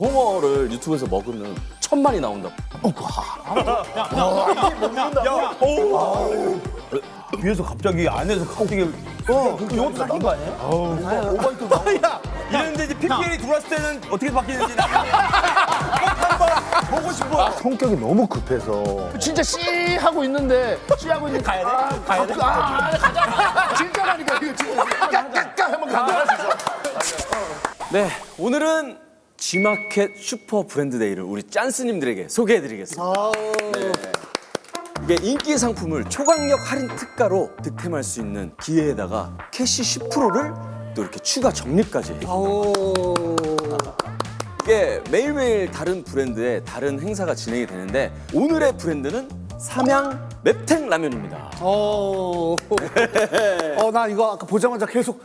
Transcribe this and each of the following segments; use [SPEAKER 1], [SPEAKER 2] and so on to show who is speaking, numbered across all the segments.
[SPEAKER 1] 홍어를 유튜브에서 먹으면 1000마리 나온다.
[SPEAKER 2] 위에서 갑자기 안에서 갑자기 이것도 낚인 거 아니에요? 오바이트 나와. 이랬는데 이제 PPL이 들어왔을 때는 어떻게 바뀌는지 나중에 한번 보고 싶어.
[SPEAKER 3] 성격이 너무 급해서
[SPEAKER 1] 진짜 씨 하고 있는데 씨 하고 있는데 가야 돼? 가야 돼? 가자. 진짜라니까 이거 진짜. 까까까 하면 가능할 수 있어. 네, 오늘은 G마켓 슈퍼 브랜드 데이를 우리 짠스님들에게 소개해드리겠습니다. 네. 이게 인기 상품을 초강력 할인 특가로 득템할 수 있는 기회에다가 캐시 10%를 또 이렇게 추가 적립까지 해요. 이게 매일매일 다른 브랜드의 다른 행사가 진행이 되는데 오늘의 브랜드는 삼양 맵탱 라면입니다.
[SPEAKER 4] 나 이거 아까 보자마자 계속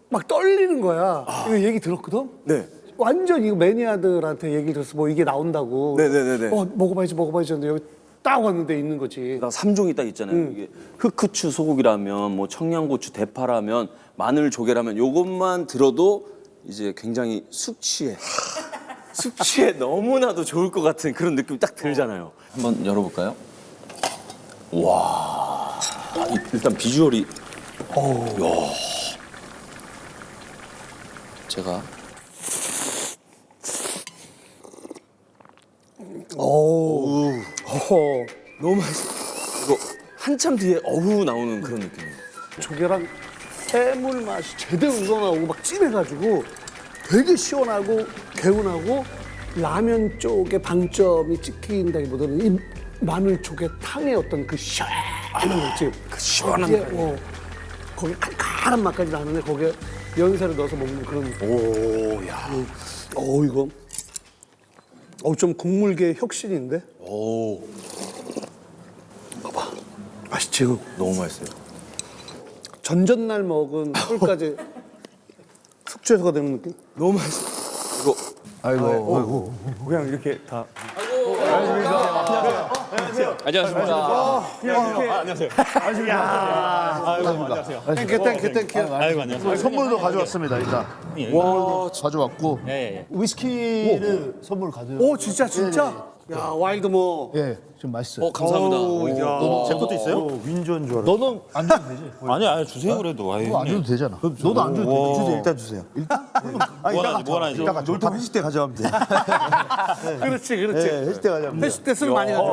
[SPEAKER 4] 막 떨리는 거야. 이거 얘기 들었거든?
[SPEAKER 1] 네.
[SPEAKER 4] 완전 이거 매니아들한테 얘기를 들었어. 뭐 이게 나온다고.
[SPEAKER 1] 네네네네.
[SPEAKER 4] 먹어봐야지 했는데 여기 딱 왔는데 있는 거지.
[SPEAKER 1] 3종이 딱 있잖아요. 이게 흑후추 소고기라면, 뭐 청양고추 대파라면, 마늘 조개라면 요것만 들어도 이제 굉장히 숙취에 너무나도 좋을 것 같은 그런 느낌이 딱 들잖아요. 한번 열어볼까요? 와, 일단 비주얼이. 야. 제가. 너무 맛있어. 이거 한참 뒤에 어우 나오는 그런 느낌이에요.
[SPEAKER 4] 조개랑 해물 맛이 제대로 우러나오고 막 진해가지고 되게 시원하고 개운하고 라면 쪽에 방점이 찍힌다기보다는 이 마늘 조개탕의 어떤 그 시원한 거 있지.
[SPEAKER 1] 그 시원한
[SPEAKER 4] 거기에, 거기 칼칼한 맛까지 나는데 거기에 연세를 넣어서 먹는 그런.
[SPEAKER 1] 오, 야.
[SPEAKER 4] 이거. 좀 국물계 혁신인데?
[SPEAKER 1] 오,
[SPEAKER 4] 맛있지? 이거.
[SPEAKER 1] 너무 맛있어요.
[SPEAKER 4] 전전날 먹은 꿀까지 숙취해소가 되는 느낌?
[SPEAKER 1] 너무 맛있어. 이거
[SPEAKER 2] 아이고. 그냥 이렇게 다.
[SPEAKER 1] 안녕하십니까.
[SPEAKER 4] 땡큐.
[SPEAKER 5] 아이고 안녕하세요.
[SPEAKER 3] 선물도 가져왔습니다. 일단 선물도 가져왔고
[SPEAKER 5] 예.
[SPEAKER 3] 위스키를 선물 가져요.
[SPEAKER 4] 오, 진짜? 야, 와일드모.
[SPEAKER 3] 예, 좀 맛있어요.
[SPEAKER 1] 감사합니다.
[SPEAKER 5] 제 것도 있어요?
[SPEAKER 2] 윈조인 줄 알았어.
[SPEAKER 3] 너는 안 줘도 되지?
[SPEAKER 5] 아니 주세요 그래도. 아유,
[SPEAKER 3] 너안 줘도 되잖아. 너도 안 줘도 돼.
[SPEAKER 2] 주세요. 일단 주세요.
[SPEAKER 5] 뭐하나지?
[SPEAKER 2] 놀토 회식 때 가져가면 돼.
[SPEAKER 4] 그렇지.
[SPEAKER 2] 회식 때 가져가면 돼.
[SPEAKER 4] 회식 때 술 많이 가져.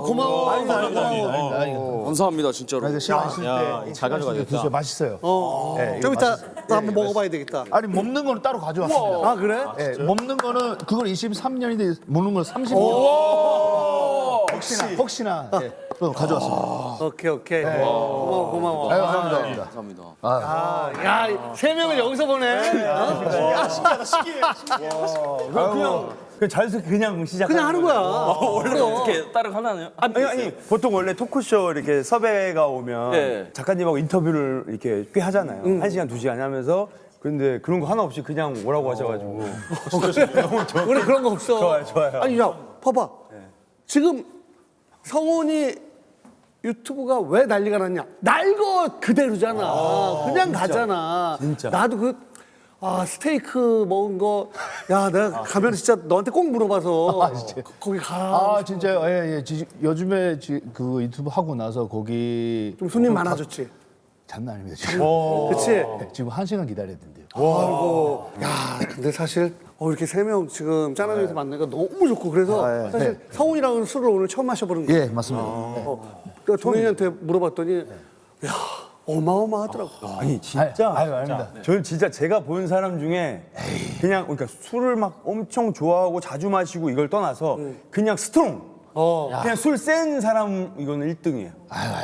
[SPEAKER 4] 고마워.
[SPEAKER 1] 감사합니다, 진짜로.
[SPEAKER 3] 아니, 시간 있을
[SPEAKER 5] 야,
[SPEAKER 3] 때
[SPEAKER 5] 잘 가져가겠다.
[SPEAKER 3] 드세요. 맛있어요.
[SPEAKER 4] 좀 이따 또 한번 먹어봐야 되겠다.
[SPEAKER 3] 아니 먹는 거는 따로 가져왔습니다.
[SPEAKER 4] 아, 그래?
[SPEAKER 3] 예, 먹는 거는 그걸 23년인데 먹는 건 30년. 혹시나 예, 그럼 가져왔습니다.
[SPEAKER 4] 오케이. 고마워.
[SPEAKER 3] 아유, 감사합니다.
[SPEAKER 1] 감사합니다.
[SPEAKER 4] 야, 세 명을 여기서 보내.
[SPEAKER 2] 그냥 자연스럽게 그냥 시작.
[SPEAKER 4] 그냥 하는 거야.
[SPEAKER 1] 원래 어떻게 따로 하나요?
[SPEAKER 2] 아니 보통 원래 토크쇼 이렇게 섭외가 오면
[SPEAKER 1] 네.
[SPEAKER 2] 작가님하고 인터뷰를 이렇게 꽤 하잖아요. 1시간, 2시간 하면서. 근데 그런 거 하나 없이 그냥 오라고 하셔가지고.
[SPEAKER 4] 우리 그런 거 없어.
[SPEAKER 2] 좋아요.
[SPEAKER 4] 아니, 야, 봐봐. 지금 성훈이 유튜브가 왜 난리가 났냐? 날 거 그대로잖아. 그냥 가잖아.
[SPEAKER 2] 진짜.
[SPEAKER 4] 나도 스테이크 먹은 거, 야, 내가 가면 진짜 너한테 꼭 물어봐서 거기 가.
[SPEAKER 3] 아 진짜요? 예. 요즘에 그 유튜브 하고 나서 거기
[SPEAKER 4] 좀 손님 많아졌지.
[SPEAKER 3] 장난 아닙니다. 지금.
[SPEAKER 4] 그치?
[SPEAKER 3] 네, 지금 1시간 기다려야 된대요.
[SPEAKER 4] 아이고. 야, 근데 사실 이렇게 세 명 지금 짠하면서 만나니까 너무 좋고 그래서 사실 성훈이랑은 술을 오늘 처음 마셔보는 거야.
[SPEAKER 3] 예, 맞습니다.
[SPEAKER 4] 그러니까 동현이한테 물어봤더니 야, 어마어마하더라고.
[SPEAKER 2] 아니 진짜.
[SPEAKER 3] 아유, 아닙니다.
[SPEAKER 2] 저는 진짜 제가 본 사람 중에 그냥 그러니까 술을 막 엄청 좋아하고 자주 마시고 이걸 떠나서 그냥 스트롱. 그냥 술 센 사람 이거는 1등이에요.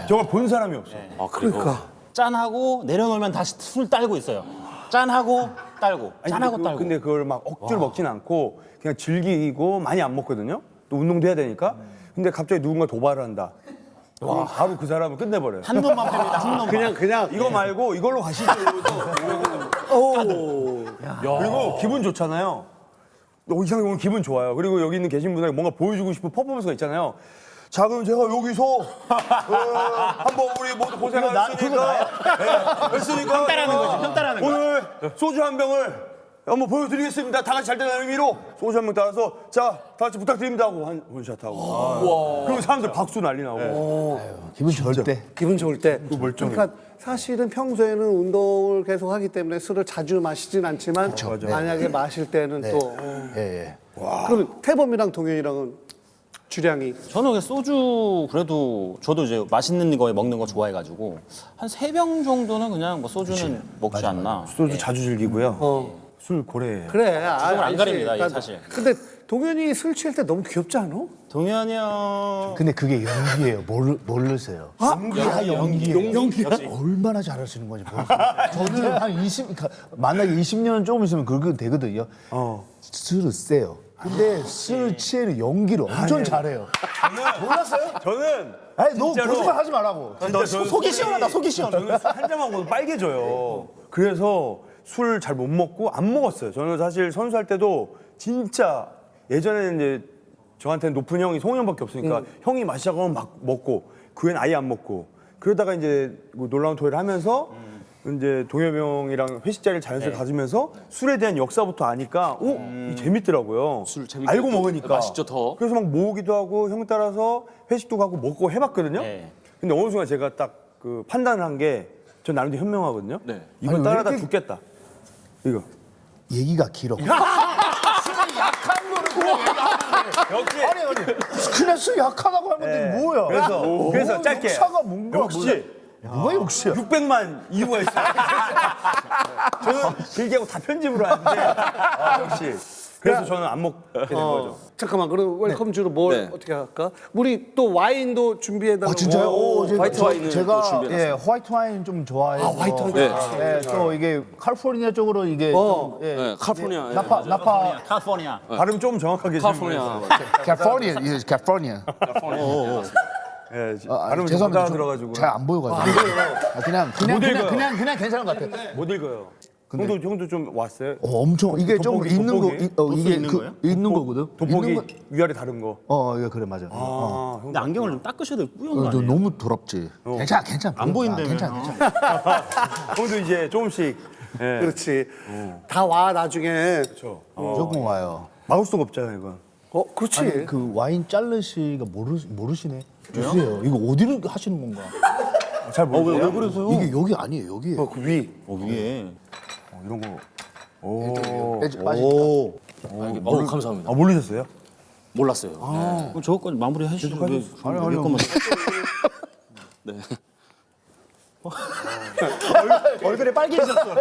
[SPEAKER 2] 정말 본 사람이 없어.
[SPEAKER 4] 그러니까.
[SPEAKER 5] 짠하고 내려놓으면 다시 술 딸고 있어요. 짠하고 딸고. 짠하고 딸고.
[SPEAKER 2] 근데 그걸 막 억지로 먹진 않고 그냥 즐기고 많이 안 먹거든요. 또 운동도 해야 되니까. 근데 갑자기 누군가 도발을 한다. 그럼 바로 그 사람을 끝내버려요.
[SPEAKER 5] 한 놈만 팹니다. 한 놈만.
[SPEAKER 4] 그냥
[SPEAKER 2] 이거 말고 이걸로 가시죠. 그리고 기분 좋잖아요. 이상하게 오늘 기분 좋아요. 그리고 여기 있는 계신 분들에게 뭔가 보여주고 싶은 퍼포먼스가 있잖아요. 자, 그럼 제가 여기서 한번 우리 모두 고생했으니까
[SPEAKER 5] 형 따라하는 거지. 형 따라하는 거지.
[SPEAKER 2] 오늘 소주 한 병을 한번 보여드리겠습니다. 다 같이 잘 되는 의미로 소주 한 명 따라서 자, 다 같이 부탁드립니다 하고 한 원샷 하고. 그리고 사람들 박수 난리 나고.
[SPEAKER 3] 기분 좋을 때.
[SPEAKER 4] 기분 좋을 때.
[SPEAKER 2] 멀쩡해.
[SPEAKER 4] 그러니까 사실은 평소에는 운동을 계속 하기 때문에 술을 자주 마시진 않지만 만약에 마실 때는 또.
[SPEAKER 3] 예.
[SPEAKER 4] 그러면 태범이랑 동현이랑은 주량이
[SPEAKER 5] 저는 그냥 소주 그래도 저도 이제 맛있는 거 먹는 거 좋아해가지고 한 3병 정도는 그냥 뭐 소주는 먹지 않나.
[SPEAKER 2] 소주 자주 즐기고요. 술 고래.
[SPEAKER 4] 그래.
[SPEAKER 5] 주종을 안
[SPEAKER 4] 알지.
[SPEAKER 5] 가립니다, 이게
[SPEAKER 4] 그러니까
[SPEAKER 5] 사실.
[SPEAKER 4] 근데 동현이 술 취할 때 너무 귀엽지 않아?
[SPEAKER 5] 동현이 형
[SPEAKER 3] 근데 그게 연기예요. 모르세요. 연기야? 얼마나 잘하시는 건지 모르겠어요. 저는 한 20, 그러니까 만나기 20년 조금 있으면 그렇게 되거든요. 술을 세요. 근데 술 취해는 연기를 엄청 잘해요. 몰랐어요?
[SPEAKER 2] 저는
[SPEAKER 3] 아니, 너
[SPEAKER 2] 진짜로-
[SPEAKER 3] 거짓말 하지 말라고.
[SPEAKER 5] 속이 시원하다, 속이 시원해.
[SPEAKER 2] 저는 한 잔만 먹어도 빨개져요. 그래서 술 잘 못 먹고 안 먹었어요. 저는 사실 선수할 때도 진짜 예전에는 이제 저한테는 높은 형이 성훈 형밖에 없으니까 형이 마시자고 하면 막 먹고 그 후엔 아예 안 먹고 그러다가 이제 뭐 놀라운 토요일 하면서 이제 동엽이 형이랑 회식 자리를 자연스럽게 가지면서 술에 대한 역사부터 아니까 재밌더라고요.
[SPEAKER 1] 술 재밌게
[SPEAKER 2] 알고
[SPEAKER 1] 또
[SPEAKER 2] 먹으니까.
[SPEAKER 1] 맛있죠, 더.
[SPEAKER 2] 그래서 막 모으기도 하고 형 따라서 회식도 가고 먹고 해봤거든요.
[SPEAKER 5] 네.
[SPEAKER 2] 근데 어느 순간 제가 딱 그 판단을 한 게 전 나름대로 현명하거든요.
[SPEAKER 1] 네.
[SPEAKER 2] 이거
[SPEAKER 3] 아니, 왜
[SPEAKER 2] 따라다
[SPEAKER 3] 이렇게-
[SPEAKER 2] 죽겠다. 이거.
[SPEAKER 3] 얘기가 길어.
[SPEAKER 2] 역시.
[SPEAKER 3] 아니. 그냥 술 약하다고 하면 돼. 뭐야?
[SPEAKER 2] 그래서 짧게.
[SPEAKER 3] 역사가 뭔가.
[SPEAKER 2] 역시
[SPEAKER 3] 뭐가 역시야?
[SPEAKER 2] 600만 이유가 있어요. 저는 길게 하고 다 편집으로 하는데 역시. 그래서 저는 안 먹게 된 거죠.
[SPEAKER 4] 잠깐만, 그럼 웰컴주로 뭘
[SPEAKER 1] 네.
[SPEAKER 4] 어떻게 할까? 우리 또 와인도 준비해달라고.
[SPEAKER 3] 진짜요?
[SPEAKER 1] 화이트 와인을
[SPEAKER 3] 제가
[SPEAKER 1] 또 준비해놨어요.
[SPEAKER 3] 화이트 와인 좀 좋아해서.
[SPEAKER 4] 화이트 와인
[SPEAKER 1] 네.
[SPEAKER 3] 또 이게 캘리포니아 쪽으로 이게 좀,
[SPEAKER 1] 네, 칼포니아.
[SPEAKER 3] 나파
[SPEAKER 5] 캘리포니아.
[SPEAKER 2] 발음 좀 정확하게
[SPEAKER 1] 칼포니아.
[SPEAKER 3] 캘리포니아 is California.
[SPEAKER 2] 예, 발음 좀
[SPEAKER 3] 죄송합니다.
[SPEAKER 2] 들어가지고
[SPEAKER 3] 잘 안 보여가지고. 그냥 괜찮은 것 같아.
[SPEAKER 2] 못 읽어요. 형도 좀 왔어요.
[SPEAKER 3] 엄청 이게 좀
[SPEAKER 2] 돋보기,
[SPEAKER 3] 있는 거
[SPEAKER 2] 돋보기?
[SPEAKER 3] 이게
[SPEAKER 5] 있는 거예요?
[SPEAKER 3] 있는 거거든.
[SPEAKER 2] 돋보기
[SPEAKER 3] 있는 거.
[SPEAKER 2] 위아래 다른 거.
[SPEAKER 3] 이거 그래 맞아.
[SPEAKER 5] 근데 안경을 좀 닦으셔야 될 뿌연 거
[SPEAKER 3] 너
[SPEAKER 5] 아니에요?
[SPEAKER 3] 너무 더럽지. 괜찮아.
[SPEAKER 5] 안 보인다며.
[SPEAKER 3] 괜찮아.
[SPEAKER 2] 형도 이제 조금씩 예.
[SPEAKER 4] 그렇지. 다 와, 나중에.
[SPEAKER 3] 조금 와요.
[SPEAKER 2] 막을 수가 없잖아요, 이건.
[SPEAKER 4] 그렇지.
[SPEAKER 3] 아니, 그 와인 짤르시가 모르시네. 주세요. 이거 어디로 하시는 건가?
[SPEAKER 2] 잘 모르세요?
[SPEAKER 5] 왜 그러세요?
[SPEAKER 3] 이게 여기 아니에요. 여기에요.
[SPEAKER 4] 그 위.
[SPEAKER 5] 위에.
[SPEAKER 2] 이런 거. 오.
[SPEAKER 3] 빠지니까.
[SPEAKER 1] 감사합니다.
[SPEAKER 2] 모르셨어요?
[SPEAKER 1] 몰랐어요.
[SPEAKER 5] 그럼 저거까지 마무리 해주시죠. 왜 거만.
[SPEAKER 1] 네.
[SPEAKER 3] 얼굴에 빨개지셨어.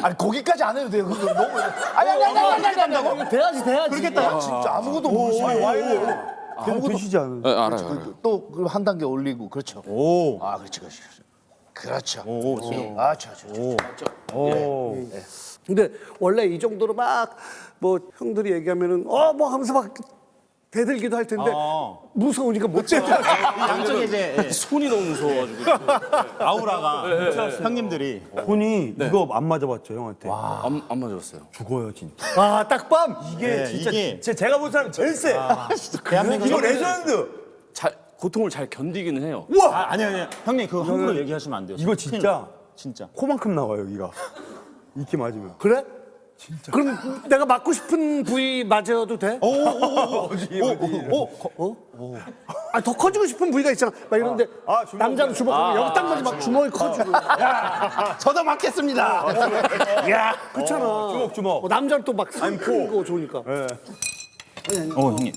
[SPEAKER 3] 아니 거기까지 안 해도 돼요. 그거 너무. 아니.
[SPEAKER 4] 돼야지.
[SPEAKER 3] 그러겠다. 진짜 아무것도 모르시네. 와인을.
[SPEAKER 2] 계속 드시지 않아요?
[SPEAKER 1] 네, 알아요.
[SPEAKER 3] 또 한 단계 올리고 그렇죠.
[SPEAKER 5] 오.
[SPEAKER 3] 아 그렇지. 그렇죠.
[SPEAKER 5] 오, 지금.
[SPEAKER 2] 오.
[SPEAKER 4] 근데 원래 이 정도로 막 뭐 형들이 얘기하면은 뭐 하면서 막 대들기도 할 텐데 무서우니까 못 대들어.
[SPEAKER 5] 양쪽에 이제
[SPEAKER 1] 손이 너무 무서워가지고.
[SPEAKER 5] 아우라가 형님들이
[SPEAKER 2] 손이 이거 안 맞아봤죠, 형한테.
[SPEAKER 1] 안 맞았어요.
[SPEAKER 2] 죽어요, 진짜.
[SPEAKER 4] 아, 딱밤.
[SPEAKER 2] 이게
[SPEAKER 5] 네,
[SPEAKER 2] 진짜
[SPEAKER 5] 이게-
[SPEAKER 2] 제가 본 사람 제일 세.
[SPEAKER 5] 대한민국
[SPEAKER 2] 이거 레전드.
[SPEAKER 1] 고통을 잘 견디기는 해요.
[SPEAKER 5] 아니요. 형님 그거 함부로 얘기하시면 안 돼요.
[SPEAKER 2] 이거 진짜
[SPEAKER 5] 진짜.
[SPEAKER 2] 코만큼 나와요, 여기가. 이렇게 맞으면.
[SPEAKER 4] 그래? 진짜. 그럼 내가 맞고 싶은 부위 맞아도 돼? 아, 더 커지고 싶은 부위가 있잖아. 막 이런데
[SPEAKER 2] 주먹.
[SPEAKER 4] 남자는 주먹 여기 딱 맞으면 막 주먹이 커지고.
[SPEAKER 5] 저도 맞겠습니다.
[SPEAKER 4] 야, 그렇잖아.
[SPEAKER 2] 주먹.
[SPEAKER 4] 남자는 또 막 큰 거 좋으니까.
[SPEAKER 2] 예.
[SPEAKER 5] 형님.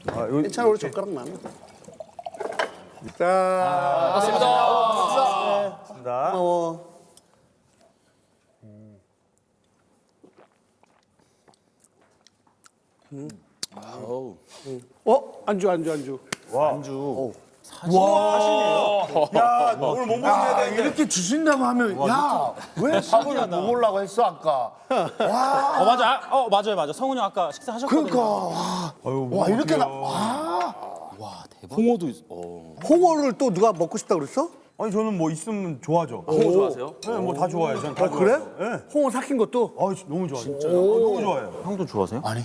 [SPEAKER 2] 이거
[SPEAKER 4] 괜찮아, 우리 젓가락 많아. 자,
[SPEAKER 2] 맞습니다.
[SPEAKER 4] 고마워. 안주.
[SPEAKER 2] 야, 오늘 못 먹어야 돼.
[SPEAKER 3] 이렇게 주신다고 하면 야왜 밥을 먹으려고 했어 아까?
[SPEAKER 5] 맞아요. 성훈이 형 아까 식사하셨거든요.
[SPEAKER 3] 그러니까 와 이렇게 나.
[SPEAKER 1] 홍어도 있어.
[SPEAKER 4] 홍어를 또 누가 먹고 싶다 그랬어?
[SPEAKER 2] 아니, 저는 뭐 있으면 좋아하죠.
[SPEAKER 1] 홍어 좋아하세요?
[SPEAKER 2] 네, 뭐 다 좋아해요. 저는 다
[SPEAKER 4] 그래?
[SPEAKER 2] 좋아해요. 네.
[SPEAKER 4] 홍어 삭힌 것도?
[SPEAKER 2] 너무 좋아요. 진짜. 너무 좋아해요.
[SPEAKER 5] 형도 좋아하세요?
[SPEAKER 3] 아니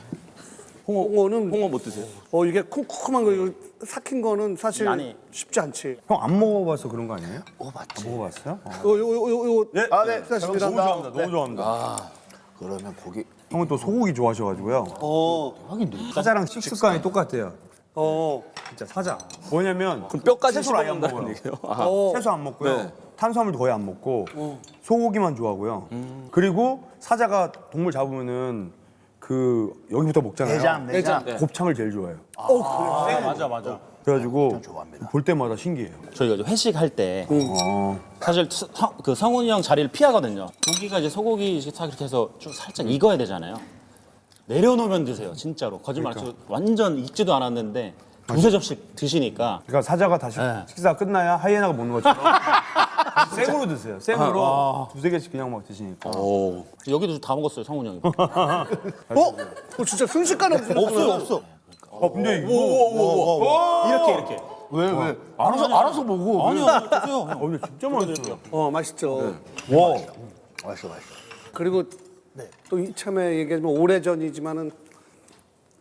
[SPEAKER 4] 홍어는
[SPEAKER 1] 홍어 못 드세요?
[SPEAKER 4] 이게 쿰쿰한 거 이거 삭힌 거는 사실
[SPEAKER 5] 많이.
[SPEAKER 4] 쉽지 않지.
[SPEAKER 2] 형 안 먹어봐서 그런 거 아니에요?
[SPEAKER 3] 먹어봤지.
[SPEAKER 2] 안 먹어봤어요?
[SPEAKER 4] 요요
[SPEAKER 2] 네.
[SPEAKER 3] 아, 네.
[SPEAKER 2] 너무 좋아합니다. 너무 좋아합니다.
[SPEAKER 3] 그러면 고기.
[SPEAKER 2] 형은 또 소고기 좋아하셔가지고요.
[SPEAKER 3] 대박인데.
[SPEAKER 2] 사자랑 식습관이 똑같아요. 진짜 사자. 뭐냐면
[SPEAKER 1] 그럼 뼈까지
[SPEAKER 2] 채소를 아예 안
[SPEAKER 1] 씹어먹는다는
[SPEAKER 2] 먹어요.
[SPEAKER 1] 얘기예요?
[SPEAKER 2] 채소 안 먹고요.
[SPEAKER 1] 네.
[SPEAKER 2] 탄수화물도 거의 안 먹고 소고기만 좋아하고요. 그리고 사자가 동물 잡으면은 그 여기부터 먹잖아요.
[SPEAKER 3] 내장.
[SPEAKER 1] 네.
[SPEAKER 2] 곱창을 제일 좋아해요.
[SPEAKER 5] 맞아.
[SPEAKER 2] 그래가지고 볼 때마다 신기해요.
[SPEAKER 5] 저희가 이제 회식할 때 사실 그 성훈이 형 자리를 피하거든요. 고기가 이제 소고기 싹 이렇게 해서 좀 살짝 익어야 되잖아요. 내려놓으면 드세요, 진짜로. 거짓말 안 치고 완전 익지도 않았는데 두세 접시 드시니까
[SPEAKER 2] 그러니까 사자가 다시
[SPEAKER 5] 네.
[SPEAKER 2] 식사 끝나야 하이에나가 먹는 것처럼 생으로 드세요. 생으로 두세 개씩 그냥 막 드시니까.
[SPEAKER 1] 오.
[SPEAKER 5] 여기도 다 먹었어요, 성훈이 형이.
[SPEAKER 4] 진짜 순식간에
[SPEAKER 5] 없어.
[SPEAKER 2] 근데 이거
[SPEAKER 5] 이렇게.
[SPEAKER 3] 왜? 알아서 먹어.
[SPEAKER 5] 아니요, 드세요. 형.
[SPEAKER 2] 근데 진짜 맛있어요.
[SPEAKER 4] 맛있죠.
[SPEAKER 2] 와.
[SPEAKER 3] 맛있어.
[SPEAKER 4] 그리고 또 이참에 얘기하면 오래전이지만은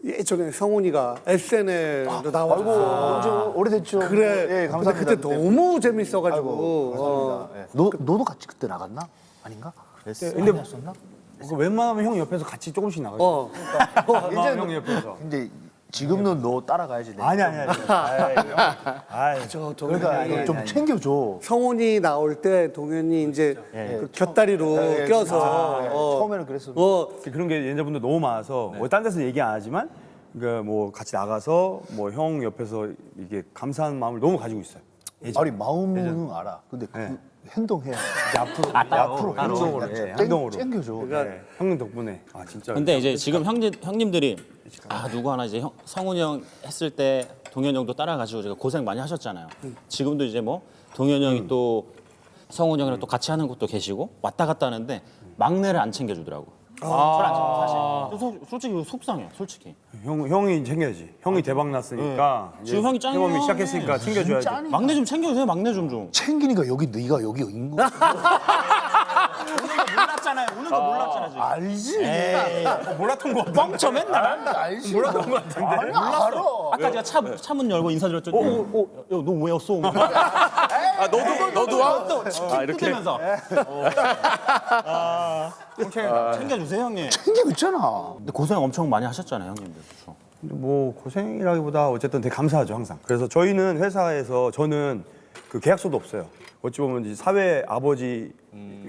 [SPEAKER 4] 예전에 성훈이가 SNL로 나와서
[SPEAKER 3] 오래됐죠.
[SPEAKER 4] 그래.
[SPEAKER 3] 예,
[SPEAKER 4] 근데
[SPEAKER 3] 감사합니다.
[SPEAKER 4] 그때 너무 재밌어가지고.
[SPEAKER 3] 감사합니다. 예. 너도 같이 그때 나갔나? 아닌가?
[SPEAKER 2] 근데 그 웬만하면 형 옆에서 같이 조금씩 나가요.
[SPEAKER 3] 이제
[SPEAKER 2] 형 옆에서.
[SPEAKER 3] 근데 지금은 너 따라가야지.
[SPEAKER 2] 아니.
[SPEAKER 3] 그러니까 이거 좀 챙겨줘.
[SPEAKER 4] 성훈이 나올 때 동현이 이제 그 곁다리로 껴서
[SPEAKER 3] 처음에는 그랬어.
[SPEAKER 2] 그런 게 예전분들 너무 많아서 딴 데서 얘기 안 하지만 그러니까 뭐 같이 나가서 뭐 형 옆에서 이게 감사한 마음을 너무 가지고 있어요.
[SPEAKER 3] 아니 마음은 알아. 근데 그 행동해야 돼. 앞으로
[SPEAKER 2] 행동으로 해. 행동으로.
[SPEAKER 3] 챙겨줘.
[SPEAKER 2] 네, 형님 덕분에 진짜.
[SPEAKER 5] 근데 이제 지금 형님들이 누구 하나 이제 성훈이 형 했을 때 동현이 형도 따라가지고 제가 고생 많이 하셨잖아요. 지금도 이제 뭐 동현이 형이 또 성훈이 형이랑 또 같이 하는 것도 계시고 왔다 갔다 하는데 막내를 안 챙겨주더라고. 저를 안 챙겨 사실. 솔직히 속상해요, 솔직히.
[SPEAKER 2] 형이 챙겨야지. 형이 대박 났으니까.
[SPEAKER 5] 지금 형이 짱이에요.
[SPEAKER 2] 형이 시작했으니까 챙겨줘야지.
[SPEAKER 5] 막내 좀 챙겨주세요, 막내 좀.
[SPEAKER 3] 챙기니까 네가 여기 있는 거
[SPEAKER 5] 몰랐잖아요. 오는 거 몰랐잖아요, 지금.
[SPEAKER 3] 알지?
[SPEAKER 2] 몰랐던 거 같아.
[SPEAKER 5] 뻥쳐 맨날.
[SPEAKER 3] 알지?
[SPEAKER 2] 몰랐던 거 같은데.
[SPEAKER 3] 아니, 알아.
[SPEAKER 5] 아까 제가 차문 열고 인사드렸죠. 너 왜 왔어?
[SPEAKER 1] 너도 와? 이렇게.
[SPEAKER 5] 면서 챙겨주세요, 형님.
[SPEAKER 3] 챙기고 있잖아.
[SPEAKER 5] 근데 고생 엄청 많이 하셨잖아요, 형님들. 그렇죠?
[SPEAKER 2] 근데 뭐 고생이라기보다 어쨌든 되게 감사하죠 항상. 그래서 저희는 회사에서 저는 그 계약서도 없어요. 어찌 보면 이제 사회 아버지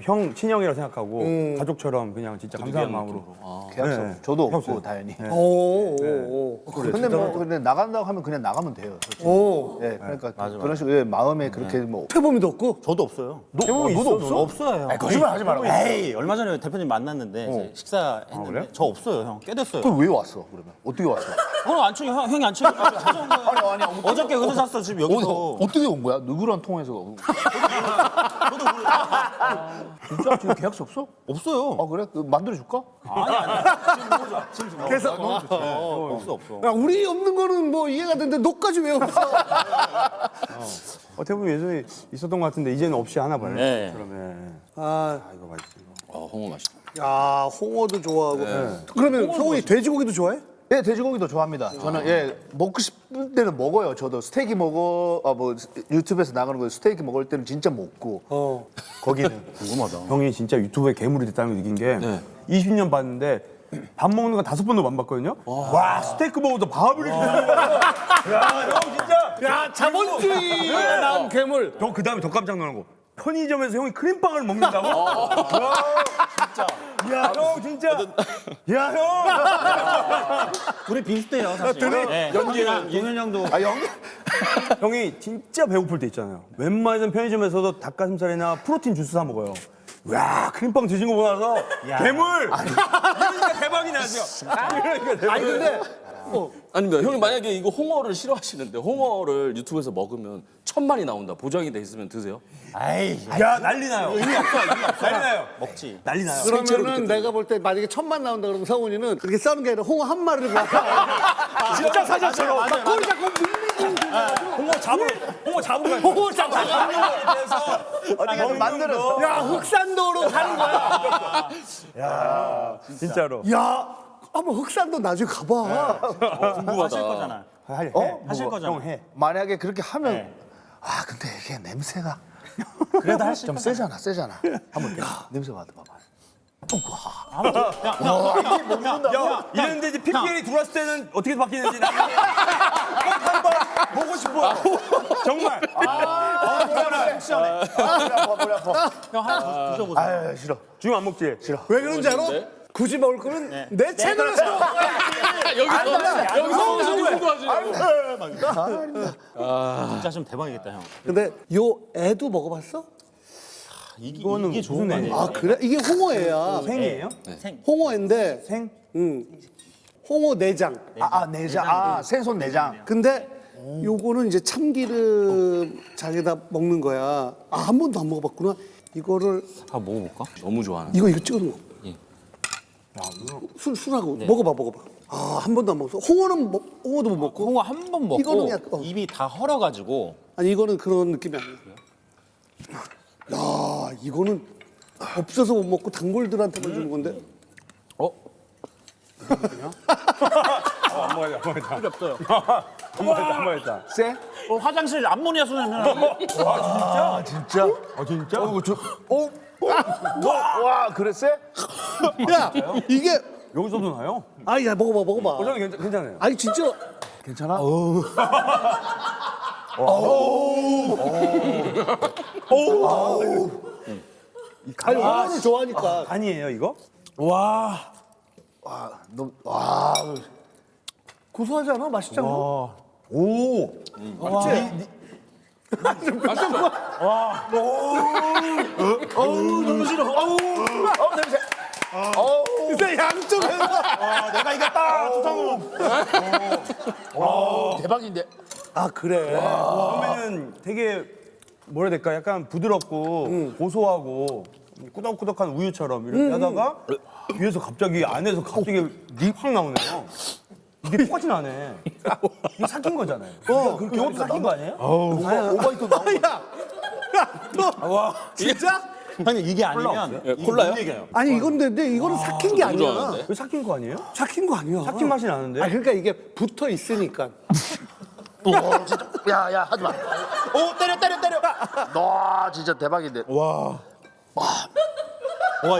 [SPEAKER 2] 형 친형이라고 생각하고 가족처럼 그냥 진짜 감사한 마음으로.
[SPEAKER 3] 계약서
[SPEAKER 2] 네.
[SPEAKER 3] 저도 없고
[SPEAKER 2] 없어요.
[SPEAKER 3] 다현이. 근데 나간다고 하면 그냥 나가면 돼요. 솔직히. 예, 그러니까 그런 식으로 마음에 그렇게 뭐
[SPEAKER 4] 태범이도 없고.
[SPEAKER 5] 저도 없어요.
[SPEAKER 2] 너도 없어?
[SPEAKER 5] 없어요.
[SPEAKER 3] 거짓말 하지 말라고.
[SPEAKER 5] 에이, 얼마 전에 대표님 만났는데 이제 식사했는데
[SPEAKER 2] 그래?
[SPEAKER 5] 저 없어요, 형. 꽤 됐어요.
[SPEAKER 3] 그럼 왜 왔어? 그러면 어떻게 왔어?
[SPEAKER 5] 오늘 안 챙겨, 형이 안 챙겨. 찾아온 거예요.
[SPEAKER 3] 아니
[SPEAKER 5] 어저께 의사 샀어, 지금 여기서.
[SPEAKER 3] 어떻게 온 거야? 누구랑 통해서? 진짜 지금 계약서 없어?
[SPEAKER 5] 없어요.
[SPEAKER 3] 아 그래? 만들어 줄까?
[SPEAKER 5] 아니. 지금 지금
[SPEAKER 4] 그래서
[SPEAKER 5] 없어.
[SPEAKER 4] 야, 우리 없는 거는 뭐 이해가 되는데 너까지 왜 없어?
[SPEAKER 2] 대부분 예전에 있었던 것 같은데 이제는 없이 하나 봐요.
[SPEAKER 5] 네.
[SPEAKER 2] 그러면 이거 맛있어. 이거.
[SPEAKER 1] 홍어 맛있다.
[SPEAKER 4] 야, 홍어도 좋아하고. 그러면 성훈이 돼지고기도 좋아해?
[SPEAKER 3] 네, 돼지고기도 좋아합니다. 저는 먹고 싶을 때는 먹어요. 저도 스테이크 뭐 유튜브에서 나가는 거 스테이크 먹을 때는 진짜 먹고. 거기는
[SPEAKER 5] 궁금하다.
[SPEAKER 2] 형이 진짜 유튜브에 괴물이 됐다는 걸 느낀 게 20년 봤는데 밥 먹는 거 5번도 안 봤거든요. 와 스테이크 먹어도 밥을 이렇게 먹는 거야. 야형 진짜.
[SPEAKER 4] 야, 자본주의에 나온 괴물.
[SPEAKER 2] 형 그다음에 더 깜짝 놀란 거. 편의점에서 형이 크림빵을 먹는다고? 와 진짜. 야 형 진짜. 야 형.
[SPEAKER 5] 둘이 비슷해요, 사실. 네. 연기랑 동현 형도.
[SPEAKER 2] 형이 진짜 배고플 때 있잖아요. 웬만해선 편의점에서도 닭가슴살이나 프로틴 주스 사 먹어요. 와 크림빵 드신 거 보고 나서 괴물! 이러니까 대박이 나죠. 이러니까 대박이
[SPEAKER 4] 아니 근데
[SPEAKER 1] 아닙니다. 형님 만약에 이거 홍어를 싫어하시는데 홍어를 유튜브에서 먹으면 1000만이 나온다. 보장이 돼 있으면 드세요?
[SPEAKER 2] 야 난리 나요. 난리 나요.
[SPEAKER 5] 먹지.
[SPEAKER 2] 난리 나요.
[SPEAKER 4] 그러면은 내가 볼 때 만약에 1000만 나온다 그러면 성훈이는 그렇게 싸는 게 아니라 홍어 한 마리를 막
[SPEAKER 2] 진짜 사자처럼.
[SPEAKER 4] 막 꼬리 잡고 밀리고
[SPEAKER 2] 홍어 잡으러 가요.
[SPEAKER 4] 홍어 잡고
[SPEAKER 3] 어떻게 만들어서.
[SPEAKER 4] 야, 흑산도로 가는 거야.
[SPEAKER 2] 진짜로.
[SPEAKER 4] 야, 한번 흑산도 나중에 가봐.
[SPEAKER 5] 하실 거잖아. 하실 거잖아.
[SPEAKER 2] 형 해.
[SPEAKER 3] 만약에 그렇게 하면
[SPEAKER 5] 네.
[SPEAKER 3] 아 근데 이게 냄새가
[SPEAKER 5] 그래도 하실
[SPEAKER 3] 좀
[SPEAKER 5] 거잖아.
[SPEAKER 3] 세잖아. 한번 냄새 맡아봐봐.
[SPEAKER 2] 야, 이랬는데 이제 PPL이 들어왔을 때는 어떻게 바뀌는지 나중에 꼭 한번 보고 싶어. 정말.
[SPEAKER 3] 머리 아파.
[SPEAKER 5] 형 하나 더 드셔보세요.
[SPEAKER 3] 아 싫어.
[SPEAKER 2] 지금 안 먹지?
[SPEAKER 3] 싫어.
[SPEAKER 4] 왜 그런지 알아? 굳이 먹을 거면 내 채널에서
[SPEAKER 1] 여기서 성우도 하지.
[SPEAKER 5] 진짜 좀 대박이겠다 형.
[SPEAKER 4] 근데 요 애도 먹어봤어?
[SPEAKER 5] 이게 좋은 거 아니에요?
[SPEAKER 4] 아 그래? 이게 홍어애야.
[SPEAKER 2] 생이에요?
[SPEAKER 5] 생.
[SPEAKER 4] 홍어애인데
[SPEAKER 2] 생?
[SPEAKER 4] 홍어 내장.
[SPEAKER 3] 내장. 생선 내장.
[SPEAKER 4] 근데 요거는 이제 참기름 장에다 먹는 거야. 아 한 번도 안 먹어봤구나. 이거를
[SPEAKER 5] 한번 먹어볼까?
[SPEAKER 1] 너무 좋아하는.
[SPEAKER 4] 이거 찍어 먹어.
[SPEAKER 5] 예.
[SPEAKER 4] 술하고 먹어봐. 아 한 번도 안 먹었어. 홍어도 못 먹고.
[SPEAKER 5] 홍어 한 번 먹고
[SPEAKER 4] 이거는 약간-
[SPEAKER 5] 입이 다 헐어가지고
[SPEAKER 4] 아니 이거는 그런 느낌이 아니야. 야 이거는 없어서 못 먹고 단골들한테만 주는 건데.
[SPEAKER 2] 안 먹었다.
[SPEAKER 5] 필요 없어요.
[SPEAKER 2] 안 먹었다.
[SPEAKER 3] 쎄?
[SPEAKER 5] 화장실 암모니아 수는
[SPEAKER 3] 아 진짜?
[SPEAKER 2] 아 진짜?
[SPEAKER 3] 와 그래 쎄?
[SPEAKER 4] 야 이게
[SPEAKER 2] 여기서도 나요?
[SPEAKER 4] 아야 먹어봐.
[SPEAKER 2] 저는 괜찮아요.
[SPEAKER 4] 아니 진짜
[SPEAKER 3] 괜찮아?
[SPEAKER 4] 아니 홍어를 좋아하니까.
[SPEAKER 2] 간이에요 이거?
[SPEAKER 3] 와.
[SPEAKER 4] 고소하지 않아? 맛있잖아.
[SPEAKER 2] 오.
[SPEAKER 4] 너무 싫어.
[SPEAKER 3] 냄새.
[SPEAKER 4] 근데 양쪽에서
[SPEAKER 2] 내가 이겼다. 조상우.
[SPEAKER 3] 대박인데.
[SPEAKER 4] 아 그래.
[SPEAKER 2] 처음에는 되게 뭐라 해야 될까? 약간 부드럽고 고소하고 꾸덕꾸덕한 우유처럼 이렇게 하다가 위에서 갑자기 안에서 갑자기 확 나오네요. 이게 똑같이 나네. 이게 삭힌 거잖아요. 이것도 삭힌 거 아니에요?
[SPEAKER 3] 오바이트 나온
[SPEAKER 4] 야, 너 진짜?
[SPEAKER 5] 아니 이게 아니면
[SPEAKER 1] 콜라요?
[SPEAKER 4] 아니 근데 이거는 삭힌 게 아니야.
[SPEAKER 1] 좋아하는데?
[SPEAKER 2] 이거 삭힌 거 아니에요?
[SPEAKER 4] 삭힌 거 아니야.
[SPEAKER 2] 삭힌 맛이 나는데?
[SPEAKER 4] 아 그러니까 이게 붙어 있으니까.
[SPEAKER 3] 야야 하지 마. 때려. 너 진짜 대박인데.
[SPEAKER 5] 와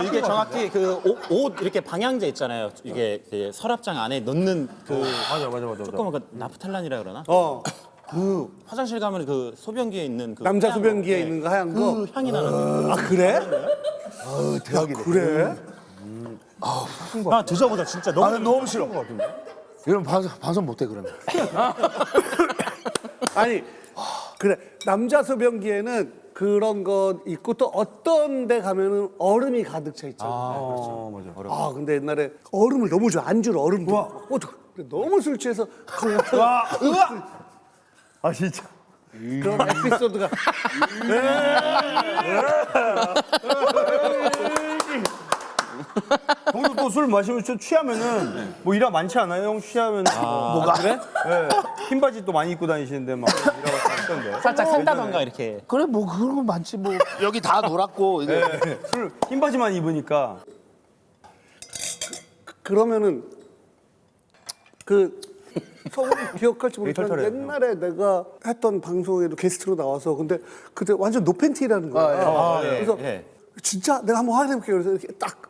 [SPEAKER 5] 이게 정확히 그 옷 이렇게 방향제 있잖아요. 이게 그 서랍장 안에 넣는 그
[SPEAKER 2] 맞아.
[SPEAKER 5] 조그만 그 나프탈란이라 그러나?
[SPEAKER 4] 그
[SPEAKER 5] 화장실 가면 그 소변기에 있는 그
[SPEAKER 4] 남자
[SPEAKER 5] 하얀
[SPEAKER 4] 소변기에
[SPEAKER 5] 거,
[SPEAKER 4] 있는 거 하얀 거.
[SPEAKER 5] 그 향이 나는.
[SPEAKER 4] 아 그래?
[SPEAKER 3] 대박이네.
[SPEAKER 4] 그래?
[SPEAKER 5] 아 드셔보자 진짜 너무.
[SPEAKER 3] 너무 싫어. 이런 방송 못해 그러면.
[SPEAKER 4] 아니 그래 남자 소변기에는 그런 거 있고 또 어떤 데 가면은 얼음이 가득 차 있잖아.
[SPEAKER 2] 맞아.
[SPEAKER 4] 아 근데 옛날에 얼음을 너무 좋아 안주로 얼음도 너무 술 취해서
[SPEAKER 2] 아 진짜.
[SPEAKER 4] 그런 에피소드가
[SPEAKER 2] 형도 또 술 마시면 좀 취하면은 뭐 일화 많지 않아요? 형 취하면
[SPEAKER 3] 뭐가 그래?
[SPEAKER 2] 네. 흰 바지 또 많이 입고 다니시는데 막 일화가 다 있던데.
[SPEAKER 5] 살짝 산다던가 이렇게.
[SPEAKER 3] 그래 뭐 그런 거 많지 뭐. 여기 다 놀았고 이게.
[SPEAKER 2] 흰 바지만 입으니까.
[SPEAKER 4] 그러면은 그 성훈이 기억할지 모르지만
[SPEAKER 2] 털털해요,
[SPEAKER 4] 옛날에 내가 했던 방송에도 게스트로 나와서 근데 그때 완전 노팬티라는 거야. 그래서 진짜 내가 한번 확인해볼게 그래서 이렇게 딱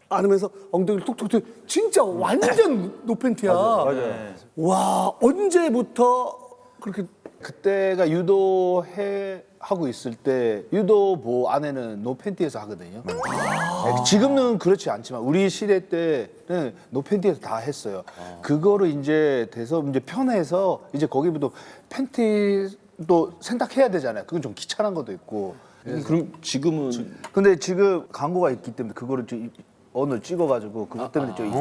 [SPEAKER 4] 안으면서 엉덩이를 툭툭툭 진짜 완전 노팬티야.
[SPEAKER 2] 맞아요.
[SPEAKER 4] 와 언제부터 그렇게
[SPEAKER 3] 그때가 유도해 하고 있을 때 유도복 안에는 노팬티에서 하거든요. 네, 지금은 그렇지 않지만 우리 시대 때는 노팬티에서 다 했어요. 그거를 이제 돼서 이제 편해서 이제 거기부터 팬티도 생각해야 되잖아요. 그건 좀 귀찮은 것도 있고.
[SPEAKER 1] 그럼 지금은
[SPEAKER 3] 근데 지금 광고가 있기 때문에 그거를 좀 오늘 찍어가지고 그것 때문에 좀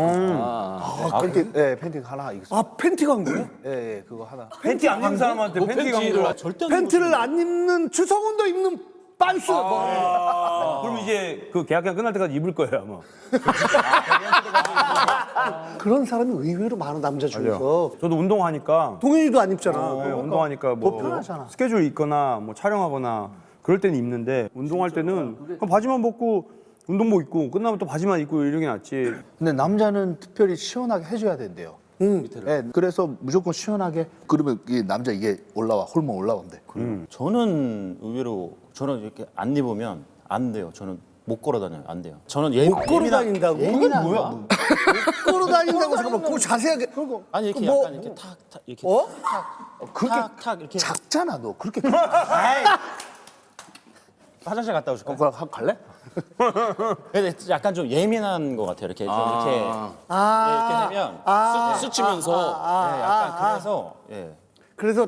[SPEAKER 3] 팬티, 팬티 하나 있어.
[SPEAKER 4] 아 팬티가 한 거야?
[SPEAKER 3] 예, 그거 하나.
[SPEAKER 2] 팬티 안 입는 사람한테 팬티가
[SPEAKER 1] 팬티를
[SPEAKER 2] 한
[SPEAKER 5] 절대 안
[SPEAKER 4] 팬티를 안 입는 추성훈도 입는 빤스.
[SPEAKER 2] 그럼 이제 그 계약기간 끝날 때까지 입을 거예요 아마.
[SPEAKER 4] 그런 사람이 의외로 많아 남자 중에서.
[SPEAKER 2] 저도 운동하니까
[SPEAKER 4] 동현이도 안 입잖아.
[SPEAKER 2] 네, 운동하니까 뭐
[SPEAKER 3] 편하잖아.
[SPEAKER 2] 스케줄 있거나 뭐 촬영하거나 그럴 때는 입는데 운동할 때는 그냥 바지만 벗고 운동복 입고 끝나면 또 바지만 입고 이런 게 낫지.
[SPEAKER 3] 근데 남자는 특별히 시원하게 해줘야 된대요. 네, 그래서 무조건 시원하게. 그러면 이 남자 이게 올라와 호르몬 올라온대.
[SPEAKER 5] 저는 의외로 저는 이렇게 안 입으면 안 돼요. 저는 못 걸어 다녀요. 안 돼요. 저는
[SPEAKER 4] 못 걸어 다닌다고?
[SPEAKER 5] 예민한
[SPEAKER 4] 뭐야?
[SPEAKER 5] 거야.
[SPEAKER 4] 못 걸어 다닌다고 잠깐만. 그거 자세하게.
[SPEAKER 5] 아니 이렇게
[SPEAKER 4] 뭐-
[SPEAKER 5] 약간 이렇게 탁탁 이렇게
[SPEAKER 3] 그렇게
[SPEAKER 5] 탁탁 이렇게
[SPEAKER 3] 작잖아 너. 그렇게.
[SPEAKER 5] 화장실 갔다 오실 거예요?
[SPEAKER 3] 그럼 갈래?
[SPEAKER 5] 근데 약간 좀 예민한 것 같아요. 이렇게 좀 이렇게 되면
[SPEAKER 1] 스치면서
[SPEAKER 5] 약간 그래서 예.
[SPEAKER 4] 그래서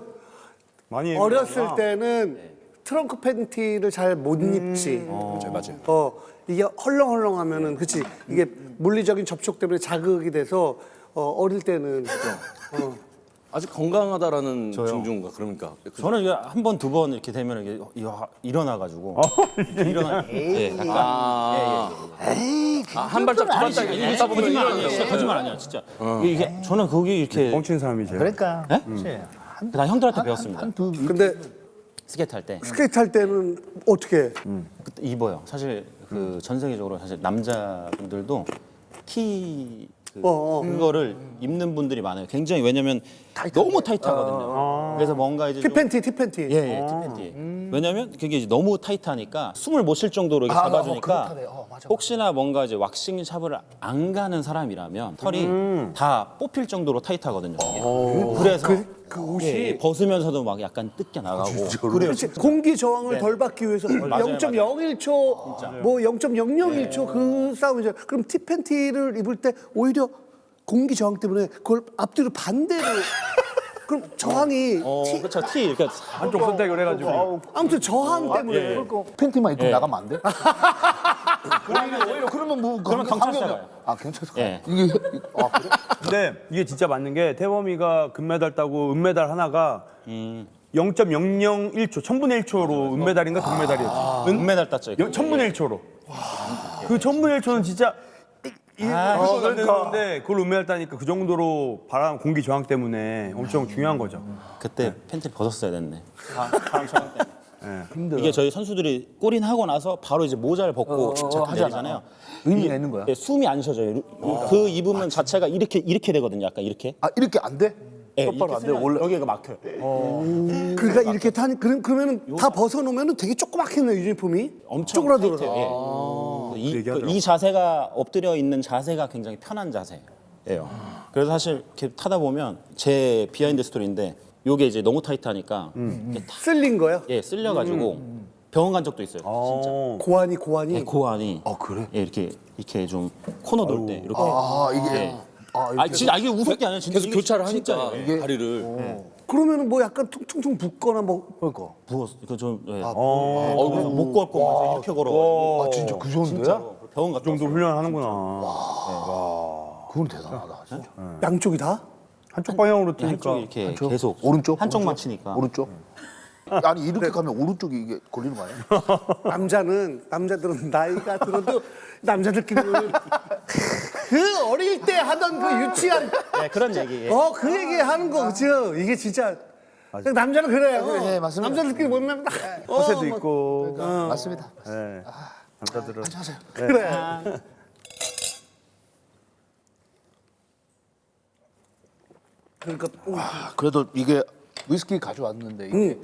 [SPEAKER 2] 많이
[SPEAKER 4] 어렸을 때는 트렁크 팬티를 잘 못 입지.
[SPEAKER 1] 맞아요.
[SPEAKER 4] 이게 헐렁헐렁하면은 그치 이게 물리적인 접촉 때문에 자극이 돼서 어릴 때는
[SPEAKER 1] 아직 건강하다라는 증조인가 그러니까.
[SPEAKER 5] 저는 이게 한 번 두 번 이렇게 되면 이게 일어나가지고 일어나 예, 약간
[SPEAKER 1] 한 발짝 두 발짝 이러다 보면
[SPEAKER 5] 거짓말 아니에요. 진짜 거짓말 아니야 진짜. 이게 저는 거기 이렇게
[SPEAKER 2] 뻥친 사람이 제일.
[SPEAKER 3] 그러니까.
[SPEAKER 5] 나 형들한테 배웠습니다.
[SPEAKER 4] 근데
[SPEAKER 5] 스케이트 할 때
[SPEAKER 4] 스케이트 할 때는 어떻게 해?
[SPEAKER 5] 그때 입어요. 사실 그 전 세계적으로 사실 남자분들도 티 그거를 입는 분들이 많아요. 굉장히 왜냐면 너무 타이트하거든요. 그래서 뭔가 이제 좀-
[SPEAKER 4] 티팬티.
[SPEAKER 5] 예, 티팬티. 왜냐면 그게 이제 너무 타이트하니까 숨을 못 쉴 정도로 이렇게 잡아주니까
[SPEAKER 3] 그렇다네. 맞아.
[SPEAKER 5] 혹시나 뭔가 이제 왁싱 샵을 안 가는 사람이라면 털이 다 뽑힐 정도로 타이트하거든요. 이게. 그래서
[SPEAKER 4] 그 옷이
[SPEAKER 5] 벗으면서도 막 약간 뜯겨 나가고 그래요.
[SPEAKER 4] 그렇지. 공기 저항을 덜 받기 위해서 0.01초, 뭐 0.001초 그 싸움이죠. 그럼 티팬티를 입을 때 오히려 공기 저항 때문에 그걸 앞뒤로 반대로 그럼 저항이
[SPEAKER 5] 그렇죠. 티 이렇게
[SPEAKER 2] 한쪽 선택을 해가지고.
[SPEAKER 4] 아무튼 저항 때문에
[SPEAKER 3] 팬티만 입고 나가면 안 돼? 그러면 뭐
[SPEAKER 5] 그러면 경찰서 가요.
[SPEAKER 3] 아 경찰서.
[SPEAKER 5] 예.
[SPEAKER 3] 이게 그래?
[SPEAKER 2] 근데 이게 진짜 맞는 게 태범이가 금메달 따고 은메달 하나가 0.001초, 1000분의 1초로 은메달인가 동메달이었지.
[SPEAKER 5] 은메달 땄죠. 이거.
[SPEAKER 2] 1000분의 1초로. 그 1000분의 1초는 진짜 그런데 그걸 은메달 따니까 그 정도로 바람 공기 저항 때문에 엄청 중요한 거죠.
[SPEAKER 5] 그때 팬티를 벗었어야 됐네. 바람 저항 때문에. 이게 저희 선수들이 골인하고 나서 바로 이제 모자를 벗고 잠깐 내리잖아요.
[SPEAKER 3] 의미가 있는 거야?
[SPEAKER 5] 예, 숨이 안 쉬어져요. 그 입으면 자체가 이렇게 되거든요. 약간 이렇게.
[SPEAKER 3] 아 이렇게 안 돼?
[SPEAKER 5] 예,
[SPEAKER 3] 똑바로
[SPEAKER 5] 이렇게
[SPEAKER 3] 안 돼?
[SPEAKER 5] 쓰면
[SPEAKER 3] 원래
[SPEAKER 5] 여기가 막혀요.
[SPEAKER 4] 그러니까 이렇게 그러면은 다 벗어놓으면은 되게 조그맣겠네 유니폼이.
[SPEAKER 5] 엄청
[SPEAKER 4] 쪼그라들어서.
[SPEAKER 5] 타이트해요. 예. 이 자세가 엎드려 있는 자세가 굉장히 편한 자세예요. 그래서 사실 이렇게 타다 보면 제 비하인드 스토리인데 요게 이제 너무 타이트하니까 이게 다
[SPEAKER 4] 쓸린 거야?
[SPEAKER 5] 쓸려가지고 병원 간 적도 있어요. 진짜.
[SPEAKER 4] 고환이.
[SPEAKER 5] 예, 고환이.
[SPEAKER 3] 그래?
[SPEAKER 5] 예, 이렇게 좀 코너 돌 때 이렇게.
[SPEAKER 3] 아 이게
[SPEAKER 5] 예. 진짜 이게 웃을 게 아니야. 진짜
[SPEAKER 1] 계속 교차를 하니까
[SPEAKER 5] 진짜예요.
[SPEAKER 1] 다리를.
[SPEAKER 4] 그러면은 뭐 약간 퉁퉁퉁 붓거나 뭐
[SPEAKER 3] 그러니까.
[SPEAKER 5] 부었어. 그좀 예. 그래서 못 걷고 막 이렇게 걸어.
[SPEAKER 3] 아 진짜 그 정도야?
[SPEAKER 5] 병원 갔다
[SPEAKER 2] 그 정도
[SPEAKER 5] 왔어요.
[SPEAKER 2] 훈련하는구나.
[SPEAKER 3] 그건 대단하다 진짜.
[SPEAKER 4] 양쪽이 다?
[SPEAKER 2] 한쪽 방향으로
[SPEAKER 5] 한쪽
[SPEAKER 2] 뛰니까.
[SPEAKER 5] 이렇게
[SPEAKER 3] 한쪽?
[SPEAKER 5] 계속
[SPEAKER 3] 오른쪽?
[SPEAKER 5] 한쪽만
[SPEAKER 3] 오른쪽?
[SPEAKER 5] 치니까.
[SPEAKER 3] 오른쪽? 아니 이렇게 가면 오른쪽이 이게 걸리는 거 아니야?
[SPEAKER 4] 남자들은 나이가 들어도 남자들끼리는 그 어릴 때 하던 그 유치한
[SPEAKER 5] 네, 그런 얘기.
[SPEAKER 4] 그 얘기 하는 거 그죠? 이게 진짜 남자는 그래요.
[SPEAKER 3] 네, 맞습니다.
[SPEAKER 4] 남자들끼리 보면
[SPEAKER 2] 허세도
[SPEAKER 4] 뭐,
[SPEAKER 2] 있고.
[SPEAKER 3] 맞습니다.
[SPEAKER 2] 네. 남자들은.
[SPEAKER 4] 그래. 그러니까
[SPEAKER 3] 그래도 이게 위스키 가져왔는데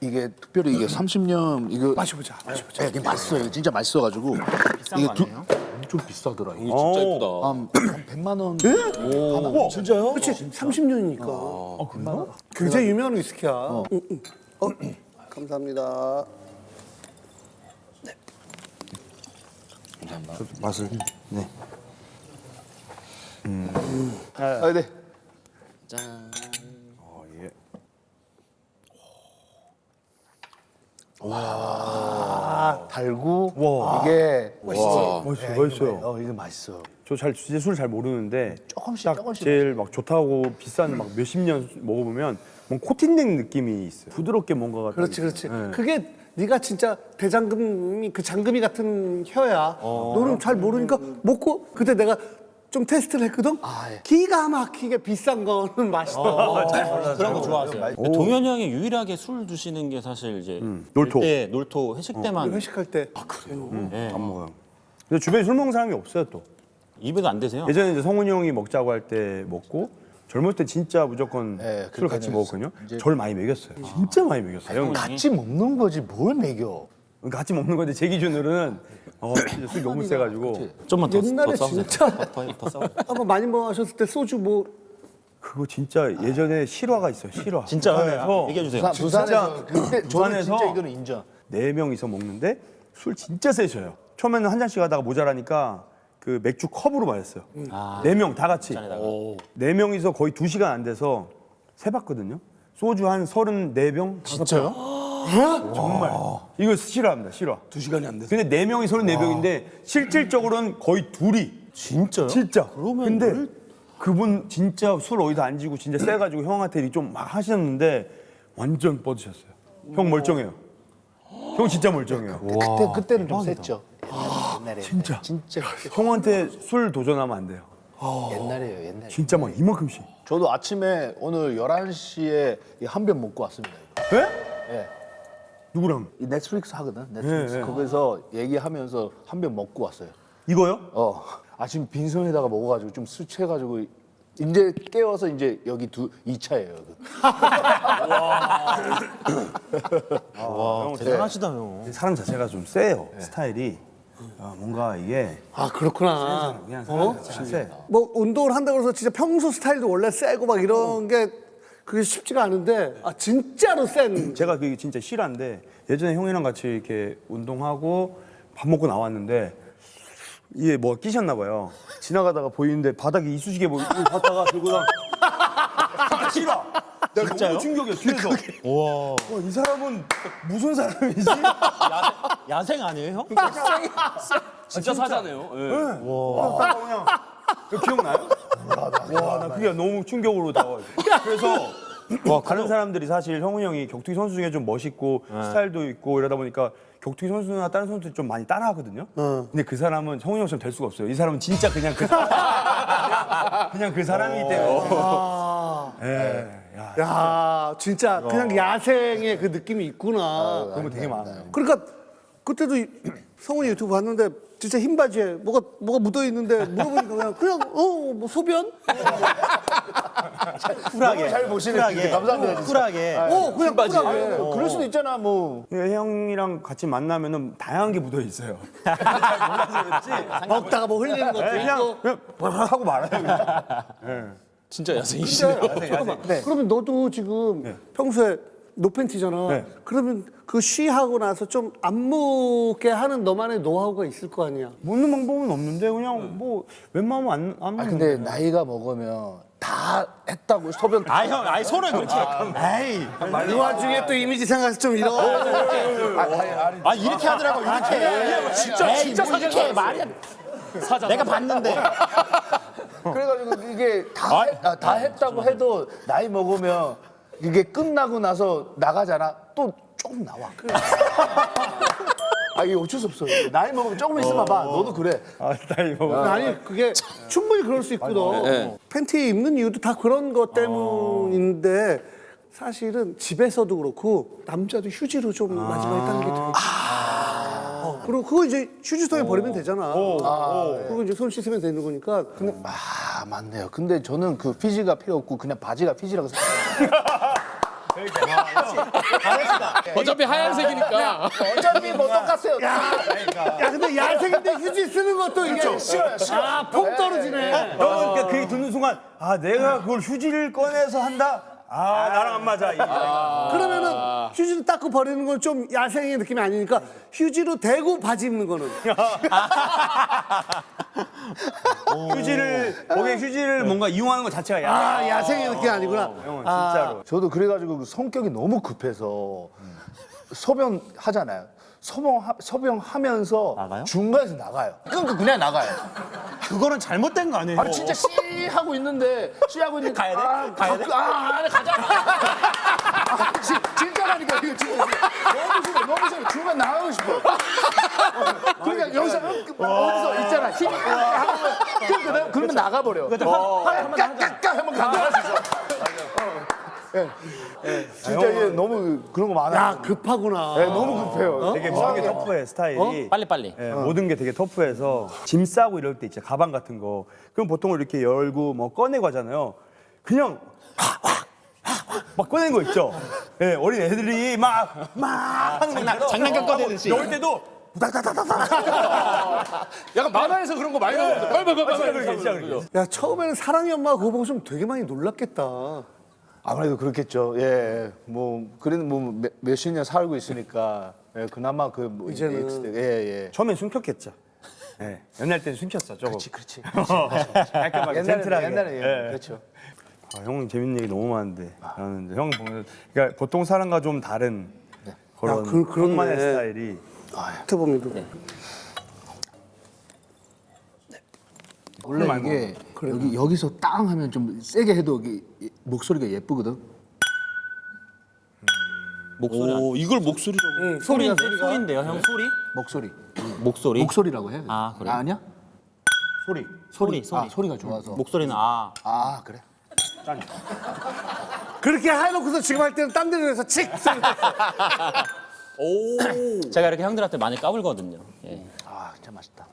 [SPEAKER 3] 이게 특별히 이게 30년 이거
[SPEAKER 4] 마셔보자.
[SPEAKER 3] 예, 이게 맛있어요. 진짜 맛있어가지고
[SPEAKER 5] 비싼 거 아니에요?
[SPEAKER 3] 좀 비싸더라. 이게
[SPEAKER 1] 진짜 예쁘다.
[SPEAKER 3] 한 100만 원.
[SPEAKER 4] 진짜요? 그렇지. 30년이니까. 굉장히 유명한 위스키야. 감사합니다.
[SPEAKER 2] 맛을.
[SPEAKER 3] 아, 네. 달고 이게
[SPEAKER 2] 맛있어요.
[SPEAKER 3] 이게 맛있어.
[SPEAKER 2] 저 진짜 술 잘 모르는데
[SPEAKER 3] 조금씩
[SPEAKER 2] 딱
[SPEAKER 3] 조금씩
[SPEAKER 2] 제일 막 좋다고 비싼 막 몇십 년 먹어보면 뭔가 코팅된 느낌이 있어요. 부드럽게 뭔가가.
[SPEAKER 4] 그렇지. 그게 네가 진짜 대장금이 그 장금이 같은 혀야. 너는 잘 모르니까 먹고 그때 내가 좀 테스트를 했거든. 기가 막히게 비싼 거는 맛있다.
[SPEAKER 5] 그런 거 좋아하세요. 동현이 형이 유일하게 술 드시는 게 사실 이제
[SPEAKER 2] 놀토.
[SPEAKER 5] 때 놀토 회식 때만
[SPEAKER 4] 회식할 때.
[SPEAKER 2] 안 먹어요. 근데 주변에 술 먹는 사람이 없어요 또.
[SPEAKER 5] 입에도 안 되세요?
[SPEAKER 2] 예전에 이제 성훈이 형이 먹자고 할 때 먹고 젊을 때 진짜 무조건
[SPEAKER 3] 네,
[SPEAKER 2] 술 같이
[SPEAKER 3] 그러니까요.
[SPEAKER 2] 먹었거든요.
[SPEAKER 3] 이제-
[SPEAKER 2] 저를 많이 먹였어요. 진짜 많이 먹였어요. 형
[SPEAKER 3] 같이 먹는 거지 뭘 먹여.
[SPEAKER 2] 같이 먹는 건데 제 기준으로는 진짜 술이 너무 세가지고
[SPEAKER 5] 좀만 더
[SPEAKER 4] 옛날에
[SPEAKER 5] 싸우세요.
[SPEAKER 4] 진짜-
[SPEAKER 5] 더 싸우세요.
[SPEAKER 4] 한번 많이 마셨을 때 소주 뭐
[SPEAKER 2] 그거 진짜 예전에 실화가 있어요. 실화.
[SPEAKER 5] 진짜
[SPEAKER 2] 부산에서
[SPEAKER 5] 얘기해 주세요.
[SPEAKER 3] 부산에서 그때 저는
[SPEAKER 2] 부산에서
[SPEAKER 3] 진짜 이거는 인정.
[SPEAKER 2] 4명이서 먹는데 술 진짜 세셔요. 처음에는 한 잔씩 하다가 모자라니까 그 맥주 컵으로 마셨어요. 4명 다 같이.
[SPEAKER 5] 잔에다가.
[SPEAKER 2] 4명이서 거의 2시간 안 돼서 세봤거든요. 소주 한 34병?
[SPEAKER 3] 진짜요?
[SPEAKER 2] 정말. 이거 실화입니다. 실화.
[SPEAKER 1] 2시간이 안 돼서.
[SPEAKER 2] 근데 4명이 34병인데 실질적으로는 거의 둘이.
[SPEAKER 3] 진짜요?
[SPEAKER 2] 진짜. 근데 그분 진짜 술 어디다 안 지고 진짜 세가지고 형한테 좀 막 하셨는데 완전 뻗으셨어요. 형 멀쩡해요. 형 진짜 멀쩡해요.
[SPEAKER 3] 그때는 좀 셌죠. 옛날에.
[SPEAKER 2] 진짜.
[SPEAKER 3] 진짜
[SPEAKER 2] 형한테 술 도전하면 안 돼요.
[SPEAKER 3] 옛날이에요. 옛날.
[SPEAKER 2] 진짜 막 이만큼씩.
[SPEAKER 3] 저도 아침에 오늘 11시에 한 병 먹고 왔습니다. 이거.
[SPEAKER 2] 에?
[SPEAKER 3] 예.
[SPEAKER 2] 누구랑?
[SPEAKER 3] 이 넷플릭스 하거든. 넷플릭스.
[SPEAKER 2] 예, 예.
[SPEAKER 3] 거기서 얘기하면서 한 병 먹고 왔어요.
[SPEAKER 2] 이거요?
[SPEAKER 3] 아침 빈손에다가 먹어가지고 좀 술 취해가지고 이제 깨워서 이제 여기 2차예요.
[SPEAKER 2] 형
[SPEAKER 5] 대단하시다 형.
[SPEAKER 2] 사람 자체가 좀 세요. 스타일이. 뭔가 이게
[SPEAKER 4] 아 그렇구나.
[SPEAKER 2] 그냥 사람 자체가 세.
[SPEAKER 4] 뭐 운동을 한다고 해서 진짜 평소 스타일도 원래 세고 막 이런 게 그게 쉽지가 않은데 아 진짜로 센.
[SPEAKER 2] 제가 그게 진짜 실화인데 예전에 형이랑 같이 이렇게 운동하고 밥 먹고 나왔는데 이게 뭐 끼셨나 봐요. 지나가다가 보이는데 바닥에 이쑤시개 뭐 이거 봤다가 들고 나. 실화. 진짜요? 너무 충격이야 뒤에서. 와, 이 사람은 무슨 사람이지?
[SPEAKER 5] 야생 아니에요 형?
[SPEAKER 1] 진짜 사자네요. 예.
[SPEAKER 2] 그냥 그거 기억나요? 와, 나 그게 너무 충격으로 다가와요. 그래서 다른 사람들이 사실 형훈이 형이 격투기 선수 중에 좀 멋있고 스타일도 있고 이러다 보니까 격투기 선수나 다른 선수들이 좀 많이 따라하거든요. 근데 그 사람은 형훈이 형처럼 될 수가 없어요. 이 사람은 진짜 그냥 그 그냥 그 사람이기 때문에. 예, 야,
[SPEAKER 4] 야 진짜 그냥 야생의 그 느낌이 있구나.
[SPEAKER 2] 그런 거 되게 많아요.
[SPEAKER 4] 그러니까 그때도 성훈이 유튜브 봤는데 진짜 흰 바지에 뭐가 묻어 있는데 물어보니까 그냥 뭐 소변?
[SPEAKER 5] 쿨하게.
[SPEAKER 3] 잘 보시네.
[SPEAKER 5] 쿨하게.
[SPEAKER 3] 감사합니다, 진짜.
[SPEAKER 5] 쿨하게.
[SPEAKER 4] 그냥 쿨하게.
[SPEAKER 3] 그럴 수도 있잖아 뭐.
[SPEAKER 2] 형이랑 같이 만나면은 다양한 게 묻어 있어요.
[SPEAKER 4] 먹다가 뭐 흘리는 것도 있고.
[SPEAKER 2] 그냥 하고 말아요. 그냥.
[SPEAKER 1] 진짜 야생이시네요.
[SPEAKER 4] 잠깐만. 그러면 너도 지금 평소에 노팬티잖아.
[SPEAKER 2] 네.
[SPEAKER 4] 그러면 그 쉬하고 나서 좀 안 묻게 하는 너만의 노하우가 있을 거 아니야.
[SPEAKER 2] 묻는 방법은 없는데 그냥 뭐 웬만하면 안 묻는
[SPEAKER 3] 근데 나이가 먹으면 다 했다고 소변 다.
[SPEAKER 5] 형, 손을 그렇게. 에이.
[SPEAKER 4] 이 와중에 또 이미지 생각해서 좀 이런.
[SPEAKER 5] 이렇게 하더라고 이렇게. 진짜 이렇게 말이야. 내가 봤는데.
[SPEAKER 3] 그래가지고 이게 다 했다고 해도 나이 먹으면 이게 끝나고 나서 나가잖아. 또 조금 나와. 이게 어쩔 수 없어. 나이 먹으면 조금 있으면 봐. 너도 그래.
[SPEAKER 2] 나이 먹어.
[SPEAKER 4] 아니 그게 충분히 그럴 수 있거든.
[SPEAKER 1] 네.
[SPEAKER 4] 팬티 입는 이유도 다 그런 것 때문인데 사실은 집에서도 그렇고 남자도 휴지로 좀 마지막에 닦는 게 되게. 그리고 그거 이제 휴지통에 버리면 되잖아. 그리고 이제 손 씻으면 되는 거니까. 근데
[SPEAKER 3] 맞네요. 근데 저는 그 피지가 필요 없고 그냥 바지가 피지라고 생각해요.
[SPEAKER 1] 어차피 하얀색이니까.
[SPEAKER 3] 어차피 뭐 똑같아요.
[SPEAKER 4] 야 근데 야생인데 휴지 쓰는 것도 이게 폼 떨어지네.
[SPEAKER 2] 형은 그러니까 그게 듣는 순간 내가 그걸 휴지를 꺼내서 한다? 나랑 안 맞아.
[SPEAKER 4] 그러면은 휴지로 닦고 버리는 건 좀 야생의 느낌이 아니니까 휴지로 대고 바지 입는 거는.
[SPEAKER 2] 거기에 휴지를 뭔가 이용하는 것 자체가
[SPEAKER 4] 야생의 느낌이 아니구나.
[SPEAKER 2] 형은 진짜로.
[SPEAKER 3] 저도 그래가지고 그 성격이 너무 급해서 소변 하잖아요. 소변하면서
[SPEAKER 5] 나가요?
[SPEAKER 3] 중간에서 나가요. 그냥 나가요.
[SPEAKER 5] 그거는 잘못된 거 아니에요?
[SPEAKER 3] 진짜 씨하고 있는데 씨하고 있는데
[SPEAKER 1] 가야 돼? 가야 돼?
[SPEAKER 3] 가자. 진짜라니까 이거 진짜 너무 싫어. 중간 나가고 싶어. 그러니까 여기서 어디서 있잖아 힘이 그러면 나가버려. 까까까 하면 간다. 진짜 이게 너무 그런 거 많아요.
[SPEAKER 4] 야 급하구나.
[SPEAKER 3] 네, 너무 급해요.
[SPEAKER 2] 되게 모든 게 터프해 스타일이.
[SPEAKER 5] 빨리.
[SPEAKER 2] 예, 모든 게 되게 터프해서 짐 싸고 이럴 때 있죠. 가방 같은 거. 그럼 보통 이렇게 열고 뭐 꺼내고 하잖아요. 그냥 막 꺼낸 거 있죠. 예, 어린 애들이 막 하는 거
[SPEAKER 5] 장난감 꺼내듯이.
[SPEAKER 2] 넣을 때도
[SPEAKER 1] 약간 만화에서 그런 거 많이 나오는데 빨빨빨빨.
[SPEAKER 4] 야 처음에는 사랑의 엄마가 그거 보고 좀 되게 많이 놀랐겠다.
[SPEAKER 3] 아무래도 그렇겠죠. 예, 뭐 그래도 뭐 몇십 년 살고 있으니까 예, 그나마 그뭐
[SPEAKER 4] 이제는.
[SPEAKER 3] 예.
[SPEAKER 2] 처음엔 숨겼겠죠. 예, 옛날 때는 숨겼어 조금.
[SPEAKER 3] 그렇지.
[SPEAKER 2] 깔끔하게 젠틀하게.
[SPEAKER 3] 옛날에
[SPEAKER 2] 예.
[SPEAKER 3] 그렇죠.
[SPEAKER 2] 아, 형 재밌는 얘기 너무 많은데 나는 이제 형 보면 그러니까 보통 사람과 좀 다른 그런
[SPEAKER 4] 야, 그렇네.
[SPEAKER 2] 형만의 스타일이
[SPEAKER 4] 태범이도.
[SPEAKER 3] 원래 이게 여기서 땅 하면 좀 세게 해도 목소리가 예쁘거든.
[SPEAKER 5] 목소리. 오, 이걸 목소리라고. 소리인데요, 형 소리?
[SPEAKER 3] 목소리. 목소리라고 해.
[SPEAKER 5] 아, 그래?
[SPEAKER 3] 아니야?
[SPEAKER 5] 소리.
[SPEAKER 3] 아, 소리가 좋아서.
[SPEAKER 5] 목소리는
[SPEAKER 3] 아, 그래.
[SPEAKER 4] 그렇게 해놓고서 지금 할 때는 딴 데로 해서 칙!
[SPEAKER 5] 제가 이렇게 형들한테 많이 까불거든요. 예.
[SPEAKER 3] 아, 진짜 맛있다.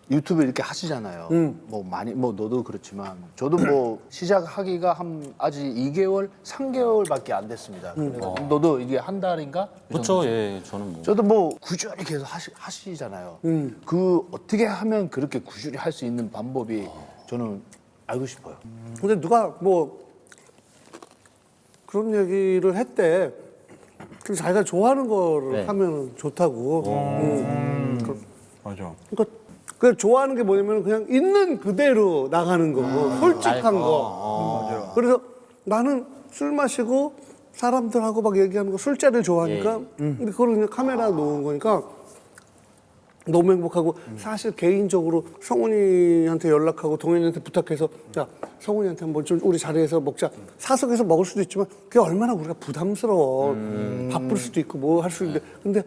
[SPEAKER 3] 유튜브 이렇게 하시잖아요. 뭐 많이 뭐 너도 그렇지만 저도 뭐 시작하기가 아직 2개월, 3개월밖에 안 됐습니다. 그래서 너도 이게 한 달인가?
[SPEAKER 5] 그렇죠. 예, 저는 뭐.
[SPEAKER 3] 저도 뭐 꾸준히 계속 하시잖아요. 그 어떻게 하면 그렇게 꾸준히 할 수 있는 방법이 저는 알고 싶어요.
[SPEAKER 4] 근데 누가 뭐 그런 얘기를 했대. 그 자기가 좋아하는 거를
[SPEAKER 5] 네.
[SPEAKER 4] 하면 좋다고.
[SPEAKER 2] 맞아.
[SPEAKER 4] 그러니까 그 좋아하는 게 뭐냐면 그냥 있는 그대로 나가는 거, 솔직한 거. 그래서 나는 술 마시고 사람들하고 막 얘기하는 거 술자리를 좋아하니까 근데 그걸 그냥 카메라 놓은 거니까 너무 행복하고 사실 개인적으로 성훈이한테 연락하고 동현이한테 부탁해서 야 성훈이한테 한번 좀 우리 자리에서 먹자 사석에서 먹을 수도 있지만 그게 얼마나 우리가 부담스러워 바쁠 수도 있고 뭐 할 수 있는데 근데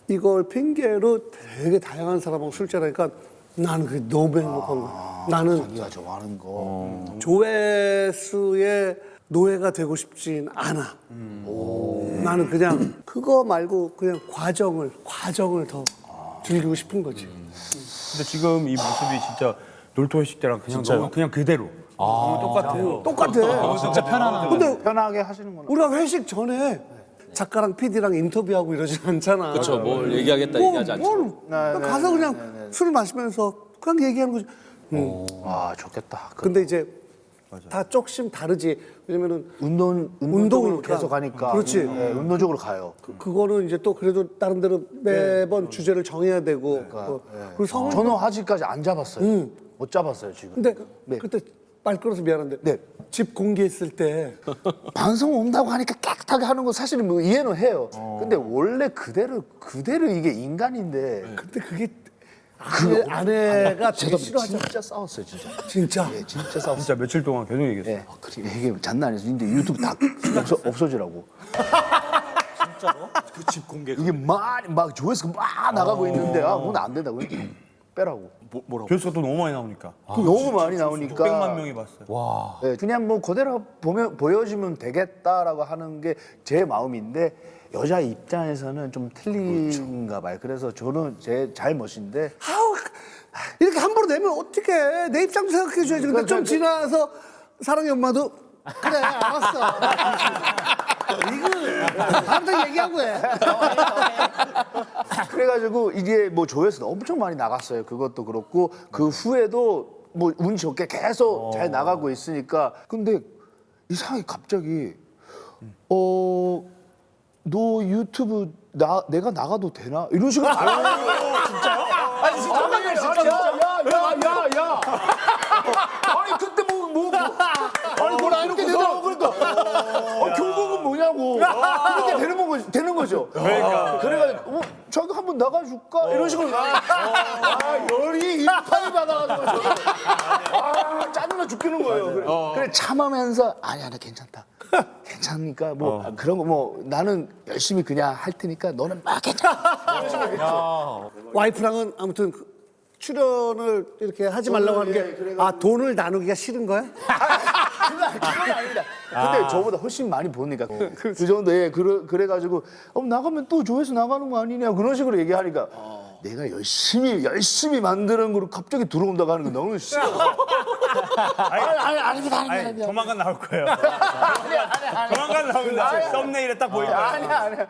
[SPEAKER 4] 이걸 핑계로 되게 다양한 사람하고 술자리니까 나는 그게 너무 행복한 거야. 나는
[SPEAKER 3] 자기가 좋아하는 거.
[SPEAKER 4] 조회수의 노예가 되고 싶진 않아. 나는 그냥 그거 말고 그냥 과정을 더 즐기고 싶은 거지.
[SPEAKER 2] 근데 지금 이 모습이 진짜 놀토 회식 때랑 그냥 너무 그냥 그대로. 너무 똑같아요.
[SPEAKER 4] 똑같아.
[SPEAKER 5] 진짜 편안한.
[SPEAKER 4] 근데
[SPEAKER 3] 편하게 하시는구나.
[SPEAKER 4] 우리가 회식 전에 작가랑 PD랑 인터뷰하고 이러진 않잖아.
[SPEAKER 1] 그렇죠. 뭘 얘기하겠다 얘기하지 않죠.
[SPEAKER 4] 그냥 가서 그냥 술 마시면서 그냥 얘기하는 거지.
[SPEAKER 3] 아, 좋겠다.
[SPEAKER 4] 근데 이제 다 조금씩 다르지. 왜냐면은
[SPEAKER 3] 운동적으로
[SPEAKER 4] 운동이니까.
[SPEAKER 3] 계속 가니까.
[SPEAKER 4] 그렇지.
[SPEAKER 3] 네, 운동적으로 가요.
[SPEAKER 4] 그거는 이제 또 그래도 다른 데로 매번 주제를 정해야 되고. 그리고 성훈
[SPEAKER 3] 저는 아직까지 안 잡았어요. 못 잡았어요, 지금.
[SPEAKER 4] 근데
[SPEAKER 3] 네.
[SPEAKER 4] 그때 말 끊어서 미안한데
[SPEAKER 3] 네.
[SPEAKER 4] 집 공개했을 때
[SPEAKER 3] 방송 온다고 하니까 깨끗하게 하는 거 사실은 뭐 이해는 해요. 근데 원래 그대로 이게 인간인데.
[SPEAKER 4] 근데 그게 아내가 되게 싫어하잖아.
[SPEAKER 3] 진짜 싸웠어요, 진짜.
[SPEAKER 4] 진짜.
[SPEAKER 3] 예, 진짜 싸웠어요.
[SPEAKER 2] 진짜 며칠 동안 계속 얘기했어.
[SPEAKER 3] 예, 그래, 이게 장난 아니었어. 근데 유튜브 다 없어지라고.
[SPEAKER 5] 진짜로?
[SPEAKER 3] 그 집 공개. 이게 막 조회수가 막 나가고 있는데 그건 안 된다고. 빼라고.
[SPEAKER 1] 뭐라고?
[SPEAKER 2] 조회수가 또 너무 많이 나오니까.
[SPEAKER 3] 너무 많이 나오니까.
[SPEAKER 2] 600만 명이 봤어요.
[SPEAKER 3] 예, 그냥 뭐 그대로 보여주면 되겠다라고 하는 게 제 마음인데 여자 입장에서는 좀 틀린가 봐요. 그래서 저는 제 잘못인데
[SPEAKER 4] 아우 이렇게 함부로 내면 어떡해. 내 입장도 생각해 줘야지. 근데 좀 지나서 사랑의 엄마도 그래 알았어. 이거 다음부터 얘기하고 해.
[SPEAKER 3] 그래가지고 이게 뭐 조회수 엄청 많이 나갔어요. 그것도 그렇고 그 후에도 뭐 운이 좋게 계속 잘 나가고 있으니까 근데 이상하게 갑자기 너 유튜브 내가 나가도 되나 이런 식으로 말하는 거예요. 진짜요? 아니 잠깐만요. 야. 아니 그때 아니 뭘 안 되더라고 그러니까 결국은 뭐냐고 이렇게 되는 거죠. 그러니까 그래가지고 저기 한번 나가줄까 이런 식으로 열이 일파이 받아가지고 저는 짜증나 죽겠는 거예요. 그래 참으면서 아니야 나 괜찮다. 괜찮으니까 뭐 그런 거 뭐 나는 열심히 그냥 할 테니까 너는 막 괜찮아.
[SPEAKER 4] 와이프랑은 아무튼 출연을 이렇게 하지 말라고 하는 게 돈을 나누기가 싫은 거야?
[SPEAKER 3] 그건 아닙니다. 근데 저보다 훨씬 많이 보니까 그 정도 그래가지고 나가면 또 조회수 나가는 거 아니냐 그런 식으로 얘기하니까 내가 열심히 만드는 거로 갑자기 들어온다고 하는 거 너무 싫어.
[SPEAKER 2] 아니, 조만간 나올 거예요. 조만간 나온다. 썸네일에 딱 보인다.
[SPEAKER 3] 아니야.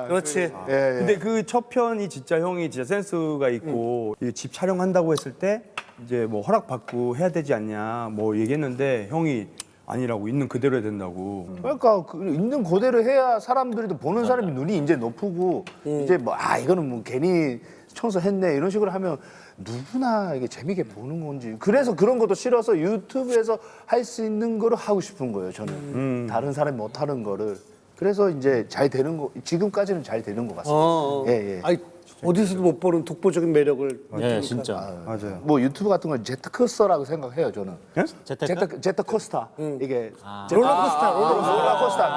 [SPEAKER 4] 그렇지.
[SPEAKER 2] 근데 그 첫 편이 진짜 형이 진짜 센스가 있고 이집 촬영한다고 했을 때 이제 뭐 허락 받고 해야 되지 않냐 뭐 얘기했는데 형이 아니라고 있는 그대로 해야 된다고.
[SPEAKER 3] 그러니까 있는 그대로 해야 사람들이 또 보는 사람이 눈이 이제 높고 이제 뭐 이거는 뭐 괜히 청소했네 이런 식으로 하면 누구나 이게 재밌게 보는 건지 그래서 그런 것도 싫어서 유튜브에서 할 수 있는 거를 하고 싶은 거예요 저는 다른 사람이 못 하는 거를 그래서 이제 잘 되는 거 지금까지는 잘 되는 것 같습니다. 예.
[SPEAKER 4] 아니 어디서도 못 보는 독보적인 매력을.
[SPEAKER 5] 네, 진짜.
[SPEAKER 2] 맞아요.
[SPEAKER 3] 뭐 유튜브 같은 건 제트코스터라고 생각해요 저는.
[SPEAKER 5] 재테크?
[SPEAKER 3] 제트코스터 이게
[SPEAKER 4] 롤러코스터.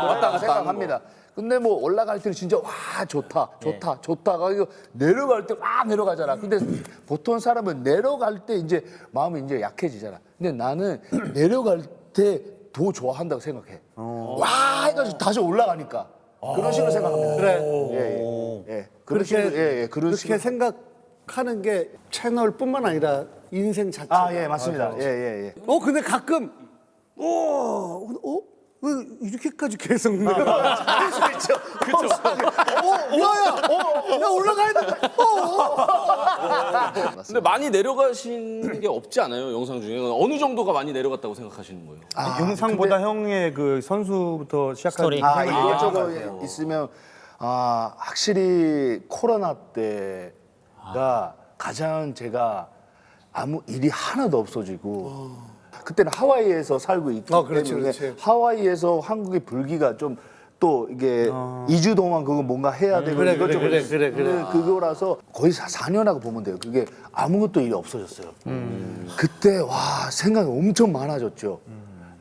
[SPEAKER 3] 그렇다고 생각합니다. 근데 뭐 올라갈 때는 진짜 와 좋다가 이거 내려갈 때 와 내려가잖아. 근데 보통 사람은 내려갈 때 이제 마음이 이제 약해지잖아. 근데 나는 내려갈 때 더 좋아한다고 생각해. 와 해가지고 다시 올라가니까 그런 식으로 생각합니다.
[SPEAKER 4] 그래.
[SPEAKER 3] 예. 그런 식으로 그런
[SPEAKER 4] 그렇게
[SPEAKER 3] 식으로.
[SPEAKER 4] 생각하는 게 채널뿐만 아니라 인생 자체.
[SPEAKER 3] 예 맞습니다. 예.
[SPEAKER 4] 근데 가끔 왜 이렇게까지 계속 내가
[SPEAKER 3] 할 수 있죠. 그렇죠.
[SPEAKER 4] 야 올라가야 돼.
[SPEAKER 1] 근데 많이 내려가신 게 없지 않아요? 영상 중에 어느 정도가 많이 내려갔다고 생각하시는 거예요?
[SPEAKER 2] 영상보다 형의 그 선수부터 시작한
[SPEAKER 5] 스토리.
[SPEAKER 3] 이것저것 있으면 확실히 코로나 때가 가장 제가 아무 일이 하나도 없어지고 그때는 하와이에서 살고 있기 때문에
[SPEAKER 4] 그렇지.
[SPEAKER 3] 하와이에서 한국의 불기가 좀 또 이게 2주 동안 그거 뭔가 해야 되고
[SPEAKER 4] 그래.
[SPEAKER 3] 근데 그거라서 거의 4년하고 보면 돼요. 그게 아무것도 일이 없어졌어요. 그때 와 생각이 엄청 많아졌죠.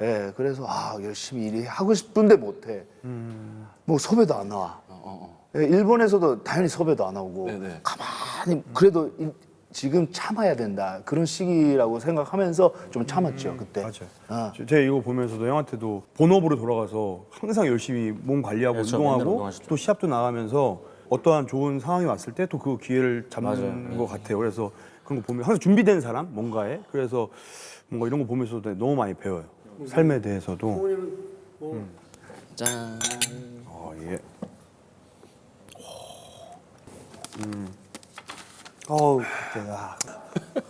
[SPEAKER 3] 예, 그래서 열심히 일이 하고 싶은데 못해. 뭐 섭외도 안 나와. 예, 일본에서도 당연히 섭외도 안 오고
[SPEAKER 1] 네네.
[SPEAKER 3] 가만히 그래도 지금 참아야 된다 그런 시기라고 생각하면서 좀 참았죠 그때.
[SPEAKER 2] 맞아요. 제가 이거 보면서도 형한테도 본업으로 돌아가서 항상 열심히 몸 관리하고
[SPEAKER 5] 그렇죠. 맨날
[SPEAKER 2] 운동하고
[SPEAKER 5] 운동하시죠.
[SPEAKER 2] 또 시합도 나가면서 어떠한 좋은 상황이 왔을 때 또 그 기회를 잡는 것 같아요. 그래서 그런 거 보면 항상 준비된 사람 뭔가에 그래서 뭔가 이런 거 보면서도 너무 많이 배워요. 삶에 대해서도.
[SPEAKER 1] 짠.
[SPEAKER 2] 예.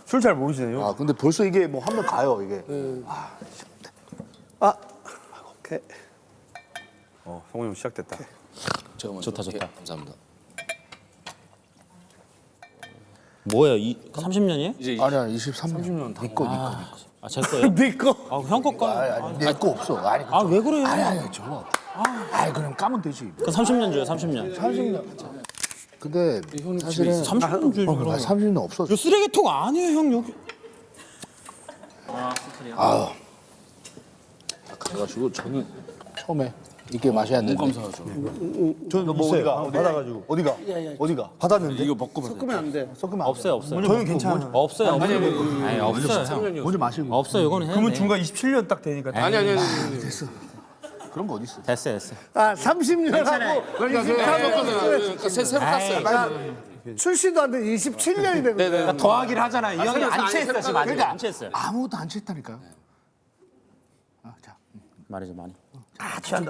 [SPEAKER 2] 술 잘 모르시네요.
[SPEAKER 3] 근데 벌써 이게 뭐 한 번 가요 이게.
[SPEAKER 4] 오케이.
[SPEAKER 2] 성훈이 형 시작됐다.
[SPEAKER 1] 제가 먼저
[SPEAKER 5] 좋다.
[SPEAKER 1] 할게요. 감사합니다.
[SPEAKER 5] 뭐예요? 30년이에요?
[SPEAKER 1] 이제
[SPEAKER 3] 아니야 30년 다 있고
[SPEAKER 5] 제 거예요?
[SPEAKER 4] 네 거.
[SPEAKER 5] 형 거 거요?
[SPEAKER 3] 내거 없어. 아니
[SPEAKER 5] 왜 그래요?
[SPEAKER 3] 아니 저. 그럼 까면 되지.
[SPEAKER 5] 그 30년 줘요, 30년.
[SPEAKER 3] 30년. 근데 사실은
[SPEAKER 5] 30년 줘요.
[SPEAKER 3] 30년 없어.
[SPEAKER 5] 이거 쓰레기통 아니에요, 형 여기.
[SPEAKER 3] 그래가지고 저는 처음에 이렇게 마셔야 되는데.
[SPEAKER 1] 감사하죠.
[SPEAKER 2] 저는 뭐 어디가 받아가지고 어디가 받았는데
[SPEAKER 1] 이거 먹고
[SPEAKER 4] 섞으면 안 돼.
[SPEAKER 3] 섞으면 안
[SPEAKER 5] 없어요.
[SPEAKER 2] 저는 괜찮아요.
[SPEAKER 5] 없어요. 아니, 없어요, 형.
[SPEAKER 3] 먼저 마시고.
[SPEAKER 5] 없어요, 이거는 해야
[SPEAKER 2] 그러면
[SPEAKER 5] 돼.
[SPEAKER 2] 중간 27년 딱 되니까
[SPEAKER 1] 아니.
[SPEAKER 3] 그런 거 어디 있어?
[SPEAKER 5] 됐어.
[SPEAKER 4] 30년 하고
[SPEAKER 1] 그러니까 새로 깠어요.
[SPEAKER 4] 출시도 안 돼 27년이 되는 거야.
[SPEAKER 5] 더하기를 하잖아. 이 형이 안 취했어, 지금 아직 안 취했어요.
[SPEAKER 3] 아무것도 안 취했다니까요. 자.
[SPEAKER 5] 말이죠, 많이.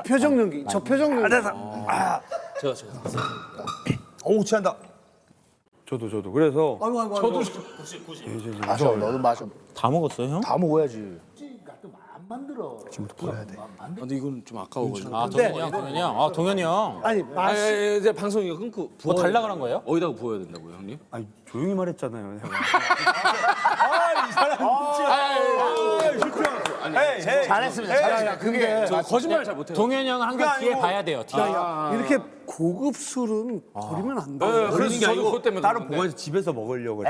[SPEAKER 4] 표정 연기. 저 표정 연기.
[SPEAKER 1] 제가.
[SPEAKER 2] 어우 취한다. 저도 그래서
[SPEAKER 4] 저도
[SPEAKER 3] 마셔. 너도 마셔.
[SPEAKER 5] 다 먹었어요, 형?
[SPEAKER 3] 다 먹어야지.
[SPEAKER 1] 근데 이건 좀 아까워가지고.
[SPEAKER 5] 아, 동현이 형. 동현이 형.
[SPEAKER 4] 아니
[SPEAKER 1] 아니, 이제 방송 이거 끊고
[SPEAKER 5] 뭐 달라 그런 거예요?
[SPEAKER 1] 어디다가 부어야 된다고요, 형님?
[SPEAKER 2] 아니 조용히 말했잖아요. 내가.
[SPEAKER 3] 잘했습니다.
[SPEAKER 1] 그게 저 거짓말 잘 못해요.
[SPEAKER 5] 동현이 형은 항상 뒤에 봐야 돼요. 뒤에.
[SPEAKER 4] 이렇게 고급 술은 버리면 안 돼.
[SPEAKER 1] 그래서 저도 그것 때문에
[SPEAKER 2] 따로
[SPEAKER 1] 그러는데.
[SPEAKER 2] 보관해서 집에서 먹으려고.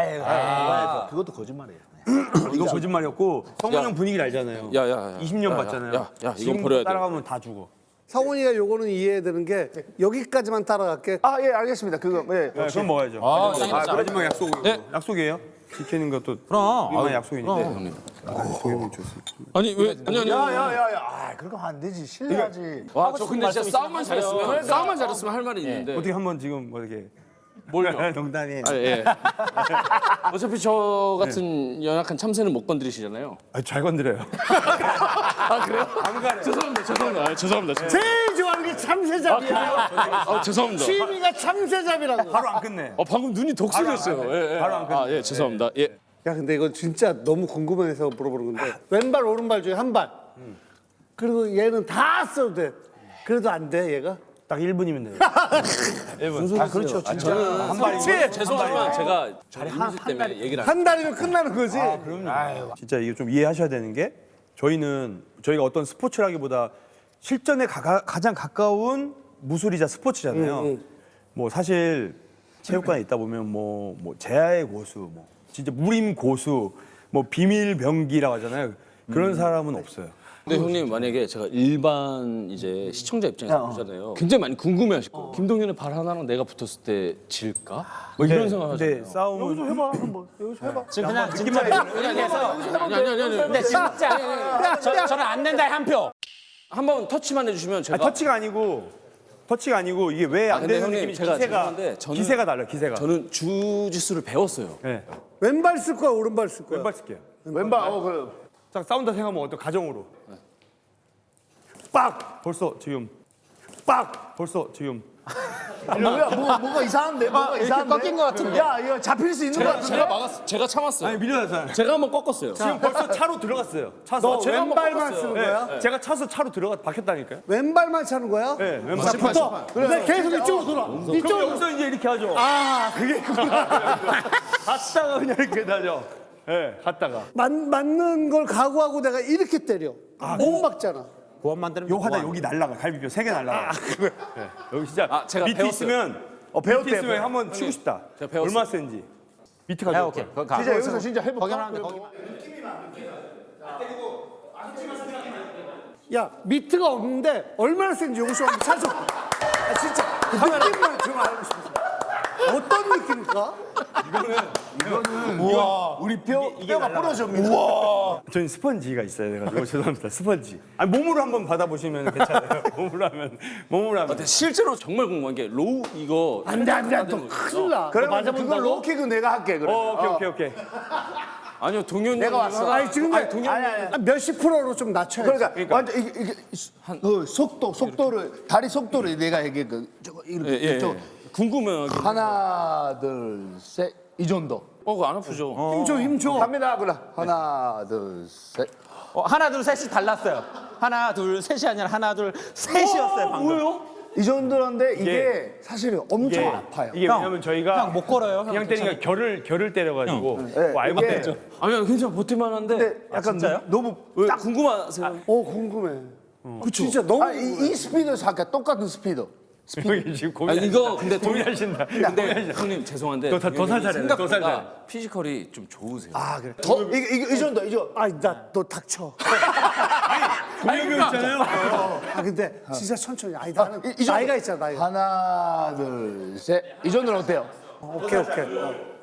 [SPEAKER 3] 그것도 거짓말이에요.
[SPEAKER 2] 이거 거짓말이었고 성훈 형 분위기를 알잖아요.
[SPEAKER 1] 야.
[SPEAKER 2] 20년 봤잖아요.
[SPEAKER 1] 야, 이건
[SPEAKER 2] 지금
[SPEAKER 1] 버려야 돼.
[SPEAKER 2] 따라가면 다 죽어.
[SPEAKER 4] 성훈이가 요거는 이해해야 되는 게 여기까지만 따라갈게.
[SPEAKER 3] 예, 알겠습니다. 그거 예.
[SPEAKER 2] 그럼 먹어야죠.
[SPEAKER 5] 아, 짱이다, 짱.
[SPEAKER 2] 마지막 약속.
[SPEAKER 1] 네.
[SPEAKER 2] 약속이에요? 지키는 것도
[SPEAKER 5] 그럼.
[SPEAKER 2] 우리만 약속이니까.
[SPEAKER 1] 형님.
[SPEAKER 2] 고객님 좋습니다.
[SPEAKER 1] 아니 왜? 아니.
[SPEAKER 3] 야야야야. 아 그런 거 안 되지. 실례하지.
[SPEAKER 1] 와, 저 근데 진짜 싸움만 잘했으면 싸움만 잘했으면 할 말이 있는데.
[SPEAKER 2] 어떻게 한번 지금 뭐 이렇게
[SPEAKER 1] 뭘요?
[SPEAKER 2] 농담이.
[SPEAKER 1] 아, 예. 어차피 저 같은 연약한 참새는 못 건드리시잖아요.
[SPEAKER 2] 잘 건드려요.
[SPEAKER 1] 아 그래요? 죄송합니다. 아, 죄송합니다.
[SPEAKER 4] 제일 좋아하는 게 참새잡이야.
[SPEAKER 1] 아, 죄송합니다.
[SPEAKER 4] 취미가 참새잡이라고.
[SPEAKER 2] 바로 안 끝내.
[SPEAKER 1] 방금 눈이 독수리였어요. 예, 예.
[SPEAKER 2] 바로 안
[SPEAKER 1] 아, 예, 죄송합니다. 예.
[SPEAKER 4] 야 근데 이거 진짜 너무 궁금해서 물어보는 건데 왼발 오른발 중에 한 발. 그리고 얘는 다 써도 돼. 그래도 안 돼 얘가?
[SPEAKER 2] 딱 1분이면 돼요. 1분.
[SPEAKER 3] 아 그렇죠. 진짜.
[SPEAKER 2] 한 발이.
[SPEAKER 1] 죄송하지만 제가 이미지 때문에 얘기를 안.
[SPEAKER 4] 한 달이면 끝나는 거지.
[SPEAKER 2] 진짜 이게 좀 이해하셔야 되는 게 저희가 어떤 스포츠라기보다 실전에 가장 가까운 무술이자 스포츠잖아요. 뭐 사실 체육관에 있다 보면 뭐 제야의 고수, 뭐 진짜 무림 고수, 뭐 비밀 병기라고 하잖아요. 그런 사람은 없어요.
[SPEAKER 1] 근데 형님 만약에 제가 일반 이제 시청자 입장에서 보잖아요. 굉장히 많이 궁금해하실 거예요. 김동현의 발 하나랑 내가 붙었을 때 질까? 뭐 이런 생각하잖아요.
[SPEAKER 2] 근데 싸움은 좀
[SPEAKER 4] 해봐 한번. 여기서 해봐.
[SPEAKER 5] 지금 그냥 진짜
[SPEAKER 1] 아니.
[SPEAKER 5] 근데 진짜 저는 안 된다 한 표.
[SPEAKER 1] 한번 터치만 해주시면 제가.
[SPEAKER 2] 터치가 아니고 이게 왜 안
[SPEAKER 1] 근데
[SPEAKER 2] 되는
[SPEAKER 1] 형님,
[SPEAKER 2] 느낌이
[SPEAKER 1] 제가
[SPEAKER 2] 기세가
[SPEAKER 1] 죄송한데 저는-
[SPEAKER 2] 기세가 달라 기세가.
[SPEAKER 1] 저는 주짓수를 배웠어요.
[SPEAKER 2] 네.
[SPEAKER 4] 왼발 쓸 거야 오른발 쓸 거야?
[SPEAKER 2] 왼발 쓸게요.
[SPEAKER 3] 왼발
[SPEAKER 2] 딱 싸운다 생각하면 어떤 가정으로.
[SPEAKER 4] 빡.
[SPEAKER 2] 벌써 지금
[SPEAKER 3] 뭐야 뭐가 이상한데? 뭐가 이상한데?
[SPEAKER 5] 꺾인 것 같은데?
[SPEAKER 3] 야 이거 잡힐 수 있는 거 같은데?
[SPEAKER 1] 제가 막았어. 제가 참았어요.
[SPEAKER 2] 아니 밀려나서
[SPEAKER 1] 제가 한번 꺾었어요.
[SPEAKER 2] 지금 벌써 차로 들어갔어요. 차서
[SPEAKER 4] 너
[SPEAKER 2] 제가 한번
[SPEAKER 4] 왼발만
[SPEAKER 2] 꺾었어요.
[SPEAKER 4] 쓰는
[SPEAKER 2] 네.
[SPEAKER 4] 거야?
[SPEAKER 2] 제가 차서 차로 박혔다니까요.
[SPEAKER 4] 왼발만 차는 거야?
[SPEAKER 2] 네, 왼발.
[SPEAKER 4] 자, 붙어. 근데 계속 이쪽으로 돌아.
[SPEAKER 2] 그럼
[SPEAKER 4] 이쪽으로.
[SPEAKER 2] 여기서 이제 이렇게 하죠.
[SPEAKER 4] 아 그게
[SPEAKER 2] 갔다가 그냥 이렇게 하죠. 네, 갔다가.
[SPEAKER 4] 맞는 걸 각오하고 내가 이렇게 때려. 못 막잖아.
[SPEAKER 5] 고원 만드는
[SPEAKER 2] 요 하다 여기 날라가 갈비뼈 3개 날라가. 네, 여기 진짜
[SPEAKER 1] 아, 제가
[SPEAKER 2] 밑에
[SPEAKER 1] 배웠어요.
[SPEAKER 2] 있으면
[SPEAKER 3] 배웠대.
[SPEAKER 2] 밑에 있으면 한번 치고 싶다.
[SPEAKER 1] 제가 배웠어요.
[SPEAKER 2] 얼마 센지. 밑에 가죠.
[SPEAKER 5] 야 오케이. 그거 가.
[SPEAKER 3] 진짜 여기서 진짜 해볼까?
[SPEAKER 5] 거기 하는데 거기.
[SPEAKER 4] 야 미트가 없는데 얼마나 센지 여기서 한번 찾아. 아 진짜 그 느낌만 좀 알고 싶어서. 어떤 느낌일까?
[SPEAKER 3] 우와 우리 뼈가 부러집니다.
[SPEAKER 2] 저는 스펀지가 있어요. 그래가지고 죄송합니다. 스펀지. 아니 몸으로 한번 받아보시면 괜찮아요. 몸으로 하면.
[SPEAKER 1] 근데 실제로 정말 궁금한 게 로우 이거
[SPEAKER 4] 안돼 또 큰일 나.
[SPEAKER 3] 그러면 그거 로킥은 내가 할게 그래.
[SPEAKER 2] 오케이.
[SPEAKER 1] 아니요 동현이
[SPEAKER 3] 내가 왔어.
[SPEAKER 4] 아니 지금
[SPEAKER 3] 아니.
[SPEAKER 4] 몇십 프로로 좀 낮춰야 돼.
[SPEAKER 3] 그러니까 완전 이게 속도를 다리 속도를 내가 얘기해 저거 이렇게
[SPEAKER 1] 예.
[SPEAKER 3] 저
[SPEAKER 1] 궁금해요.
[SPEAKER 3] 하나 둘 셋 이 정도.
[SPEAKER 1] 그거 안 아프죠?
[SPEAKER 4] 힘줘.
[SPEAKER 3] 갑니다 그래. 하나 둘 셋.
[SPEAKER 5] 하나 둘 셋이 달랐어요. 하나 둘 셋이 아니라 하나 둘 셋이었어요 방금.
[SPEAKER 1] 뭐예요?
[SPEAKER 3] 이 정도인데 이게 사실 엄청 아파요.
[SPEAKER 2] 이게 왜냐면 저희가
[SPEAKER 5] 형 못 걸어요.
[SPEAKER 2] 그냥 때리니까 결을 때려가지고
[SPEAKER 3] 네,
[SPEAKER 2] 뭐 알고
[SPEAKER 3] 이게-
[SPEAKER 2] 때죠.
[SPEAKER 1] 아니요 괜찮아 버틸만한데.
[SPEAKER 3] 근데 약간 너무
[SPEAKER 1] 왜 궁금하세요?
[SPEAKER 4] 궁금해. 진짜 너무
[SPEAKER 3] 이 스피드에서 아까 똑같은 스피드.
[SPEAKER 2] 여기 지금 고민.
[SPEAKER 1] 아니 이거 근데
[SPEAKER 2] 고민하신다.
[SPEAKER 1] 근데 형님 죄송한데
[SPEAKER 2] 더 살살해,
[SPEAKER 1] 생각보다
[SPEAKER 2] 더 살살해.
[SPEAKER 1] 피지컬이 좀 좋으세요.
[SPEAKER 3] 아 그래. 이 정도 이 정도.
[SPEAKER 4] 아니 나너 닥쳐.
[SPEAKER 2] 공격이 있잖아요.
[SPEAKER 4] 아 근데 진짜 천천히. 아니 나는
[SPEAKER 3] 이 정도.
[SPEAKER 4] 나이가 있잖아 나이가.
[SPEAKER 3] 하나 둘 셋. 이 정도는 어때요?
[SPEAKER 4] 오케이.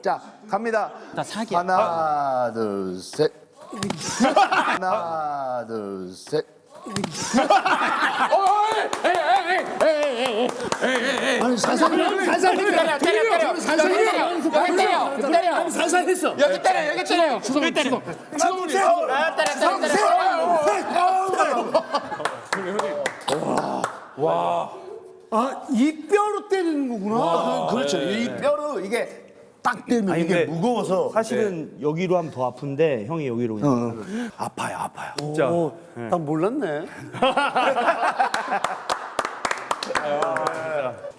[SPEAKER 3] 자 갑니다.
[SPEAKER 5] 나 사기야.
[SPEAKER 3] 하나 둘 셋. 하나 둘 셋. 아니
[SPEAKER 4] 살살했어.
[SPEAKER 5] 여기 때려 여기 때려.
[SPEAKER 1] 주성 때려.
[SPEAKER 4] 아이 뼈로 때리는 거구나.
[SPEAKER 3] 그렇죠. 이 뼈로 이게 딱 되면
[SPEAKER 2] 아니,
[SPEAKER 3] 이게
[SPEAKER 2] 근데
[SPEAKER 3] 무거워서
[SPEAKER 2] 사실은 여기로 하면 더 아픈데 형이 여기로 아파요. 진짜.
[SPEAKER 4] 난 몰랐네.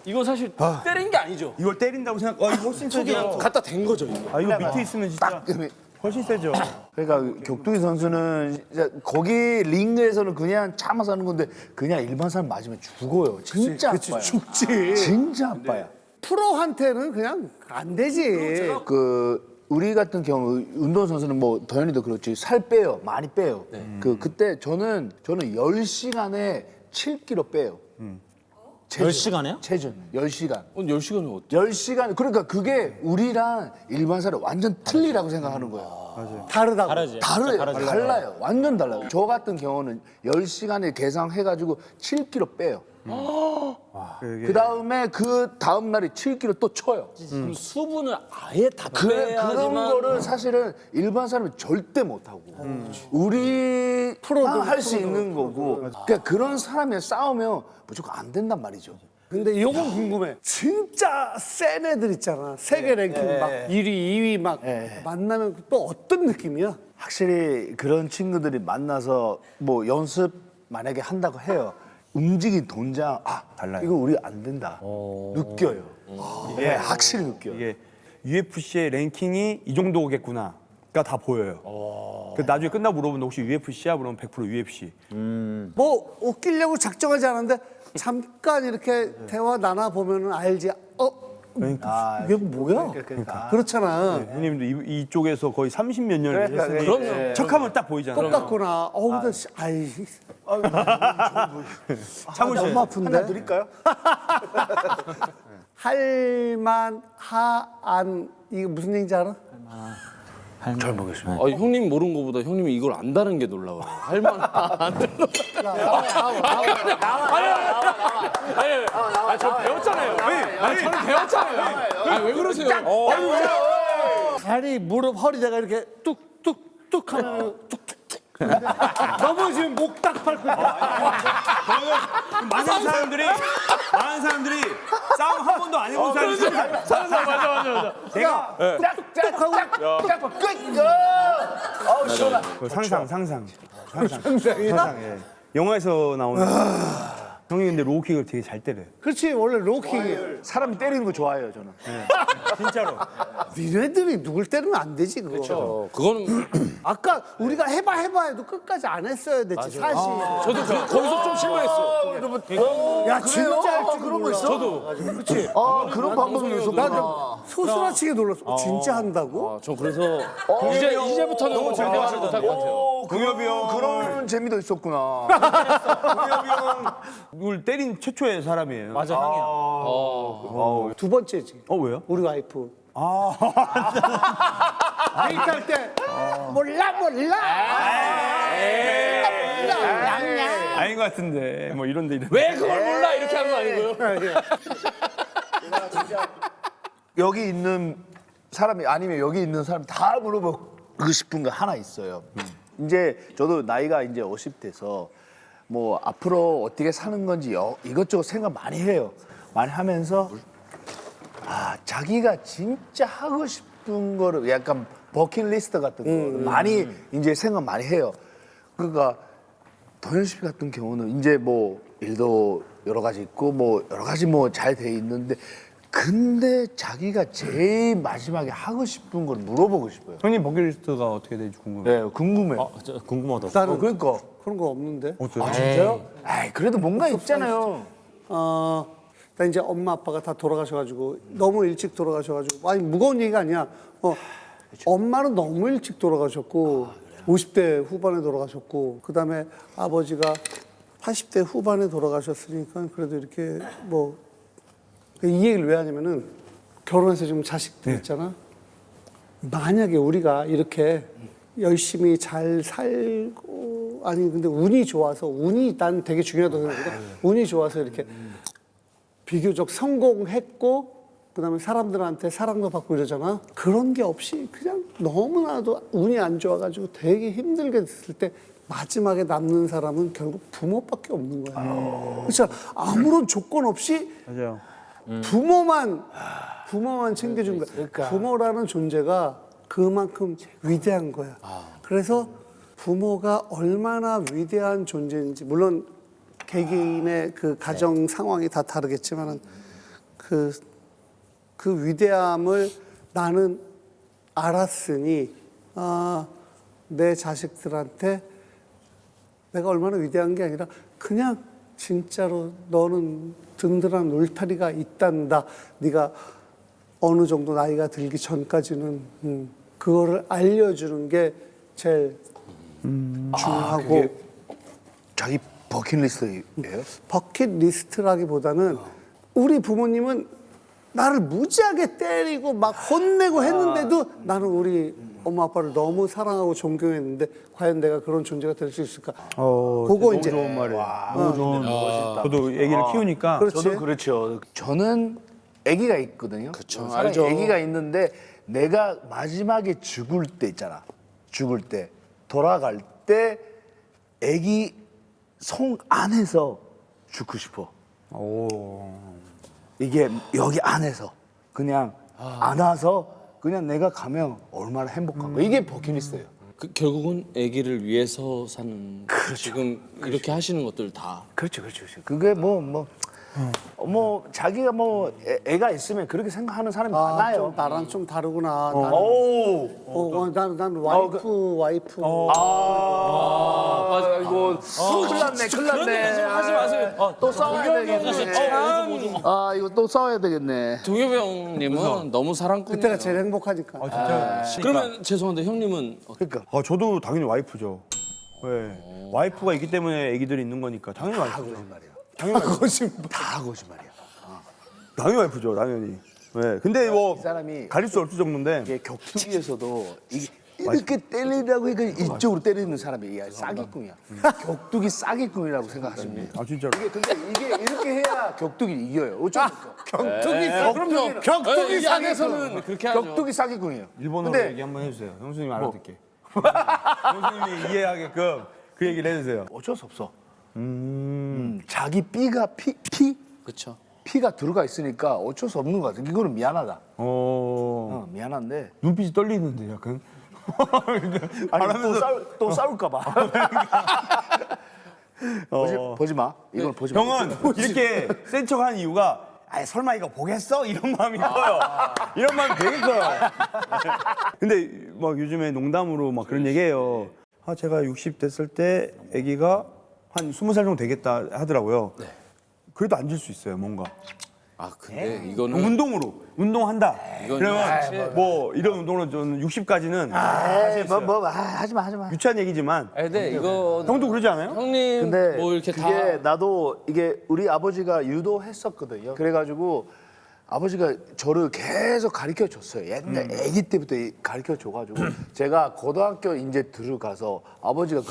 [SPEAKER 1] 이거 사실 때린 게 아니죠.
[SPEAKER 2] 이걸 때린다고 생각. 이거 훨씬 세죠.
[SPEAKER 1] 갖다 댄 거죠 이거.
[SPEAKER 2] 이거 밑에 있으면 진짜
[SPEAKER 3] 딱 되면
[SPEAKER 2] 훨씬 세죠.
[SPEAKER 3] 그러니까 격투기 선수는 진짜 거기 링에서는 그냥 참아서 하는 건데 그냥 일반 사람 맞으면 죽어요. 진짜
[SPEAKER 4] 그치,
[SPEAKER 3] 아파요.
[SPEAKER 4] 죽지.
[SPEAKER 3] 진짜 아파요.
[SPEAKER 4] 프로한테는 그냥 안 되지.
[SPEAKER 3] 그 우리 같은 경우 운동 선수는 뭐 도현이도 그렇지 살 빼요, 많이 빼요. 그때 저는 10시간에 7kg 빼요.
[SPEAKER 4] 체전.
[SPEAKER 5] 10시간에요?
[SPEAKER 3] 체전 10시간.
[SPEAKER 1] 10시간이 어때?
[SPEAKER 3] 10시간 그러니까 그게 우리랑 일반 사람 완전 틀리라고 생각하는 거야.
[SPEAKER 4] 다르다고.
[SPEAKER 5] 다르지.
[SPEAKER 3] 다르요.
[SPEAKER 5] 진짜 다르지.
[SPEAKER 3] 달라요. 완전 달라요. 저 같은 경우는 10시간을 계산해가지고 7kg 빼요. 그 다음에 그 다음 날에 7kg 또 쳐요.
[SPEAKER 1] 그럼 수분을 아예 다
[SPEAKER 3] 그런
[SPEAKER 1] 빼야지만
[SPEAKER 3] 거를 사실은 일반 사람은 절대 못 하고 우리 프로도 할 수 있는 거고 그러니까 그런 사람이 싸우면 무조건 안 된단 말이죠.
[SPEAKER 4] 근데 이건 궁금해. 진짜 센 애들 있잖아. 세계 랭킹 막 1위, 2위 막 만나면 또 어떤 느낌이야?
[SPEAKER 3] 확실히 그런 친구들이 만나서 뭐 연습 만약에 한다고 해요. 움직인 동작
[SPEAKER 2] 달라요.
[SPEAKER 3] 이거 우리 안 된다. 느껴요. 예, 확실히 느껴요.
[SPEAKER 2] 이게 UFC의 랭킹이 이 정도겠구나가 다 보여요. 그 나중에 끝나고 물어보는데 혹시 UFC야? 그러면 100% UFC.
[SPEAKER 4] 뭐 웃기려고 작정하지 않았는데 잠깐 이렇게 대화 나눠 보면은 알지.
[SPEAKER 2] 그러니까.
[SPEAKER 4] 이게 뭐야? 그렇잖아.
[SPEAKER 2] 형님도 이쪽에서 거의 30몇 년을
[SPEAKER 3] 그러니까,
[SPEAKER 2] 했으니
[SPEAKER 1] 그럼요.
[SPEAKER 2] 척하면 딱 보이잖아요.
[SPEAKER 4] 똑같구나. 근데 아이
[SPEAKER 2] 창훈 씨.
[SPEAKER 4] 너무 아픈데.
[SPEAKER 3] 하나 드릴까요?
[SPEAKER 4] 할만 하안 이게 무슨 얘기인지 알아?
[SPEAKER 3] 잘 모르겠습니다.
[SPEAKER 1] 형님 모르는 거보다 형님이 이걸 안다는 게 놀라워요. 할만한. 아니, 저 배웠잖아요. 아니, 저는 배웠잖아요. 아니, 왜 그러세요?
[SPEAKER 4] 다리, 무릎, 허리 내가 이렇게 뚝뚝뚝 하면 넘어지면 목 딱 밟고
[SPEAKER 2] 많은 사람들이 싸움 한 번도 안 해본 사람들이
[SPEAKER 1] 맞아.
[SPEAKER 2] 제가
[SPEAKER 4] 뚝뚝하고
[SPEAKER 3] 어우 시원하.
[SPEAKER 2] 상상. 예. 영화에서 나오는 형이 근데 로우킥을 되게 잘 때려요.
[SPEAKER 4] 그렇지 원래 로킥이
[SPEAKER 3] 사람이 때리는 거 좋아해요 저는.
[SPEAKER 2] 진짜로.
[SPEAKER 4] 니네들이 누굴 때리면 안 되지 그거.
[SPEAKER 1] 그거는
[SPEAKER 4] 아까 우리가 해봐 해도 끝까지 안 했어야 됐지 사실.
[SPEAKER 1] 저도 거기서 좀 실망했어요.
[SPEAKER 4] 야 진짜 할줄
[SPEAKER 3] 그런 거
[SPEAKER 4] 몰라.
[SPEAKER 3] 있어?
[SPEAKER 4] 저도. 그렇지.
[SPEAKER 3] 그런 방법이 있었구나.
[SPEAKER 4] 나 소스라치게 놀랐어. 진짜 한다고?
[SPEAKER 1] 저 그래서 이제부터는 절대 말을 못할 것 같아요.
[SPEAKER 2] 동엽이 형
[SPEAKER 3] 그런 재미도 있었구나.
[SPEAKER 2] 동엽이 형을 때린 최초의 사람이에요.
[SPEAKER 5] 맞아, 형이야.
[SPEAKER 4] 두 번째지.
[SPEAKER 2] 왜요?
[SPEAKER 4] 우리 와이프. 데이트할 때 몰라.
[SPEAKER 2] 아닌 것 같은데 뭐 이런데
[SPEAKER 1] 왜 그걸 몰라 이렇게 하는 거 아니고요?
[SPEAKER 3] 여기 있는 사람이 아니면 여기 있는 사람 다 물어보고 싶은 거 하나 있어요. 이제 저도 나이가 이제 50대서 뭐 앞으로 어떻게 사는 건지 이것저것 생각 많이 해요. 많이 하면서 자기가 진짜 하고 싶은 거를 약간 버킷리스트 같은 거 많이 이제 생각 많이 해요. 그러니까 도현 씨 같은 경우는 이제 뭐 일도 여러 가지 있고 뭐 여러 가지 뭐 잘 돼 있는데 근데 자기가 제일 마지막에 하고 싶은 걸 물어보고 싶어요.
[SPEAKER 2] 형님 버킷리스트가 어떻게 될지 궁금해요.
[SPEAKER 3] 네, 궁금해요.
[SPEAKER 5] 저 궁금하다.
[SPEAKER 4] 나는
[SPEAKER 3] 그러니까.
[SPEAKER 4] 그런 거 없는데.
[SPEAKER 2] 어때요?
[SPEAKER 3] 진짜요? 아이, 그래도 뭔가 있잖아요.
[SPEAKER 4] 나 이제 엄마 아빠가 다 돌아가셔가지고 너무 일찍 돌아가셔가지고 아니 무거운 얘기가 아니야. 엄마는 너무 일찍 돌아가셨고 50대 후반에 돌아가셨고 그다음에 아버지가 80대 후반에 돌아가셨으니까 그래도 이렇게 뭐 이 얘기를 왜 하냐면은 결혼해서 지금 자식들 있잖아. 만약에 우리가 이렇게 열심히 잘 살고 아니 근데 운이 좋아서 운이 난 되게 중요하다고 생각하거든. 운이 좋아서 이렇게 비교적 성공했고 그다음에 사람들한테 사랑도 받고 이러잖아. 그런 게 없이 그냥 너무나도 운이 안 좋아가지고 되게 힘들게 됐을 때 마지막에 남는 사람은 결국 부모밖에 없는 거야. 그렇죠. 아무런 조건 없이
[SPEAKER 2] 맞아요.
[SPEAKER 4] 부모만 챙겨준 거야.
[SPEAKER 3] 그러니까.
[SPEAKER 4] 부모라는 존재가 그만큼 위대한 거야. 그래서 부모가 얼마나 위대한 존재인지 물론 개개인의 그 가정 상황이 다 다르겠지만은 그 위대함을 나는 알았으니 내 자식들한테 내가 얼마나 위대한 게 아니라 그냥 진짜로 너는 든든한 울타리가 있단다. 네가 어느 정도 나이가 들기 전까지는 그거를 알려주는 게 제일 중요하고
[SPEAKER 3] 자기 버킷리스트예요?
[SPEAKER 4] 버킷리스트라기보다는 우리 부모님은 나를 무지하게 때리고 막 혼내고 했는데도 나는 우리 엄마 아빠를 너무 사랑하고 존경했는데 과연 내가 그런 존재가 될 수 있을까? 그거
[SPEAKER 2] 너무
[SPEAKER 4] 이제
[SPEAKER 2] 좋은 말이에요. 너무 좋은. 저도 애기를 키우니까
[SPEAKER 4] 그렇지.
[SPEAKER 3] 저도 그렇죠. 저는 아기가 있거든요.
[SPEAKER 1] 그쵸,
[SPEAKER 3] 사람이
[SPEAKER 1] 알죠.
[SPEAKER 3] 아기가 있는데 내가 마지막에 죽을 때 있잖아. 죽을 때 돌아갈 때 아기 성 안에서 죽고 싶어. 이게 여기 안에서 그냥 안아서 그냥 내가 가면 얼마나 행복한가. 이게 버킷리스트예요.
[SPEAKER 1] 결국은 아기를 위해서 사는 지금 이렇게 하시는 것들 다
[SPEAKER 3] 그렇죠. 그게 뭐 자기가 뭐 애가 있으면 그렇게 생각하는 사람이 많아요.
[SPEAKER 4] 좀 나랑 좀 다르구나. 난 와이프.
[SPEAKER 3] 이거 큰일 났네.
[SPEAKER 1] 하지 마세요.
[SPEAKER 3] 또 싸워야 되겠네. 이거 또 싸워야 되겠네.
[SPEAKER 1] 동엽이 형님은 너무 사랑꾼.
[SPEAKER 4] 그때가 제일 행복하니까.
[SPEAKER 1] 그러면 죄송한데 형님은
[SPEAKER 3] 그러니까
[SPEAKER 2] 저도 당연히 와이프죠. 네. 와이프가 있기 때문에 애기들이 있는 거니까 당연히 와이프죠.
[SPEAKER 3] 다 거짓말이야.
[SPEAKER 2] 당연히 와이프죠, 당연히. 네. 근데 뭐
[SPEAKER 3] 사람이
[SPEAKER 2] 가릴 수 없을 정도인데.
[SPEAKER 3] 이게 격투기에서도 이렇게 때리려고 하니까 이쪽으로 때리는 사람이 이게 사기꾼이야. 격투기 사기꾼이라고 생각하시면 돼요.
[SPEAKER 2] 아 진짜로.
[SPEAKER 3] 근데 이게 이렇게 해야 격투기 이겨요. 어쩌니까.
[SPEAKER 4] 그럼요. 격투기
[SPEAKER 1] 상에서는 그렇게 하죠.
[SPEAKER 3] 격투기 사기꾼이에요.
[SPEAKER 2] 일본어로
[SPEAKER 3] 근데
[SPEAKER 2] 얘기 한번 해주세요. 형수님 알아듣게. 형수님이 이해하게끔 그 얘기를 해주세요.
[SPEAKER 3] 어쩔 수 없어. 자기 피가
[SPEAKER 1] 그렇죠.
[SPEAKER 3] 피가 들어가 있으니까 어쩔 수 없는 것 같아. 이거는 미안하다. 미안한데.
[SPEAKER 2] 눈빛이 떨리는데 약간.
[SPEAKER 3] 아니, 또 싸울까 봐. 보지 마. 이건 보지 마.
[SPEAKER 2] 형은 이렇게 센 척한 이유가 설마 이거 보겠어? 이런 마음이 커요. 이런 마음이 되게 커요. 근데 막 요즘에 농담으로 막 그런 얘기해요. 제가 60 됐을 때 아기가 한 20살 정도 되겠다 하더라고요. 그래도 앉을 수 있어요, 뭔가.
[SPEAKER 1] 근데 이거는
[SPEAKER 2] 운동으로 운동한다.
[SPEAKER 1] 이건
[SPEAKER 2] 그러면 뭐 이런 운동으로 저는 60까지는
[SPEAKER 3] 하지 마.
[SPEAKER 2] 유치한 얘기지만
[SPEAKER 1] 근데 이거
[SPEAKER 2] 형도 그러지 않아요?
[SPEAKER 1] 형님
[SPEAKER 3] 근데
[SPEAKER 1] 뭐 이렇게
[SPEAKER 3] 그게
[SPEAKER 1] 다
[SPEAKER 3] 나도 이게 우리 아버지가 유도했었거든요. 그래가지고 아버지가 저를 계속 가르쳐 줬어요. 옛날 아기 때부터 가르쳐 줘가지고 제가 고등학교 이제 들어가서 아버지가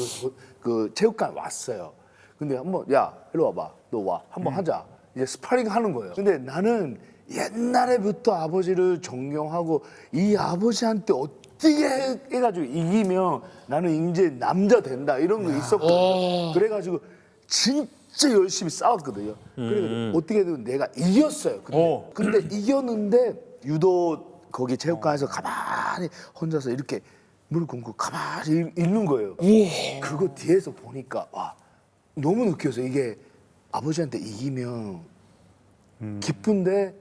[SPEAKER 3] 그 체육관 왔어요. 근데 한번 야 일로 와봐. 너 와. 한번 하자. 이제 스파링 하는 거예요. 근데 나는 옛날에부터 아버지를 존경하고 이 아버지한테 어떻게 해가지고 이기면 나는 이제 남자 된다 이런 거 있었거든요. 그래가지고 진짜 열심히 싸웠거든요. 그래가지고 어떻게든 내가 이겼어요. 근데 이겼는데 유도 거기 체육관에서 가만히 혼자서 이렇게 무릎 꿇고 가만히 있는 거예요. 그거 뒤에서 보니까 너무 느껴서 이게 아버지한테 이기면 기쁜데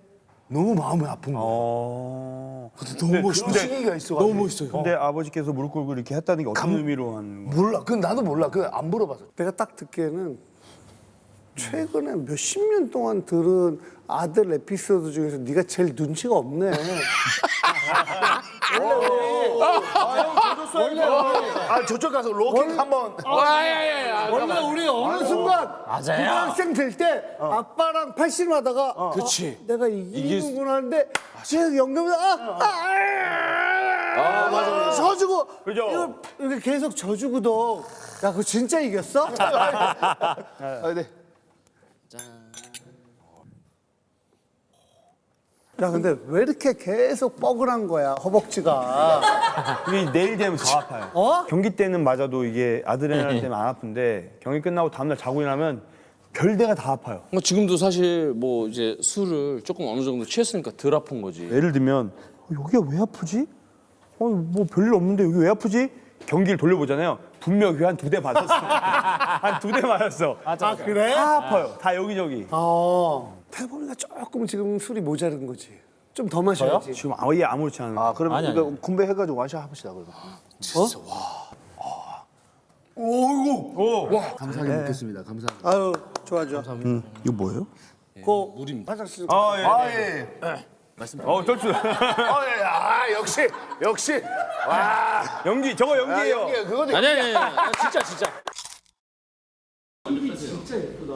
[SPEAKER 3] 너무 마음이 아픈 거예요. 너무 멋있어. 시기가 있어가지고. 너무 멋있어요.
[SPEAKER 2] 근데 아버지께서 무릎 꿇고 이렇게 했다는 게 어떤 의미로 하는 거예요?
[SPEAKER 3] 몰라. 그건 나도 몰라. 그건 안 물어봐서.
[SPEAKER 4] 내가 딱 듣기에는 최근에 몇십 년 동안 들은 아들 에피소드 중에서 네가 제일 눈치가 없네.
[SPEAKER 3] 저쪽 가서 로킹 한번.
[SPEAKER 4] 원래 우리 어느 순간 고등학생 될 때 아빠랑 팔씨름하다가
[SPEAKER 1] 그치.
[SPEAKER 4] 내가 이기는구나 하는데 제 영감이 맞아. 져주고
[SPEAKER 2] 그죠?
[SPEAKER 4] 이렇게 계속 져주고도 야 그거 진짜 이겼어?
[SPEAKER 3] 네.
[SPEAKER 4] 야 근데 왜 이렇게 계속 뻐근한 거야 허벅지가.
[SPEAKER 2] 이게 내일 되면 더 아파요. 경기 때는 맞아도 이게 아드레날린 때문에 안 아픈데 경기 끝나고 다음날 자고 일어나면 별대가 다 아파요.
[SPEAKER 1] 지금도 사실 뭐 이제 술을 조금 어느 정도 취했으니까 덜 아픈 거지.
[SPEAKER 2] 예를 들면 여기가 왜 아프지? 뭐 별일 없는데 여기 왜 아프지? 경기를 돌려보잖아요. 분명히 한 2대 맞았어. 한 2대 맞았어.
[SPEAKER 4] 아 그래?
[SPEAKER 2] 다 아파요. 다 여기저기.
[SPEAKER 4] 태범이가 조금 지금 술이 모자른 거지. 좀 더 마셔야지.
[SPEAKER 2] 지금 아예 아무렇지 않은.
[SPEAKER 3] 그럼
[SPEAKER 5] 아니,
[SPEAKER 3] 이거 군배해가지고 완샷 해봅시다. 그러면.
[SPEAKER 1] 진짜 와.
[SPEAKER 3] 감사하게 먹겠습니다. 감사합니다.
[SPEAKER 4] 아유 좋아.
[SPEAKER 2] 이거 뭐예요?
[SPEAKER 4] 그 물입니다. 화장실.
[SPEAKER 3] 예.
[SPEAKER 2] 쩔수.
[SPEAKER 3] 역시.
[SPEAKER 2] 연기, 저거 연기예요.
[SPEAKER 3] 그거도
[SPEAKER 1] 아니 진짜.
[SPEAKER 4] 진짜 예쁘다.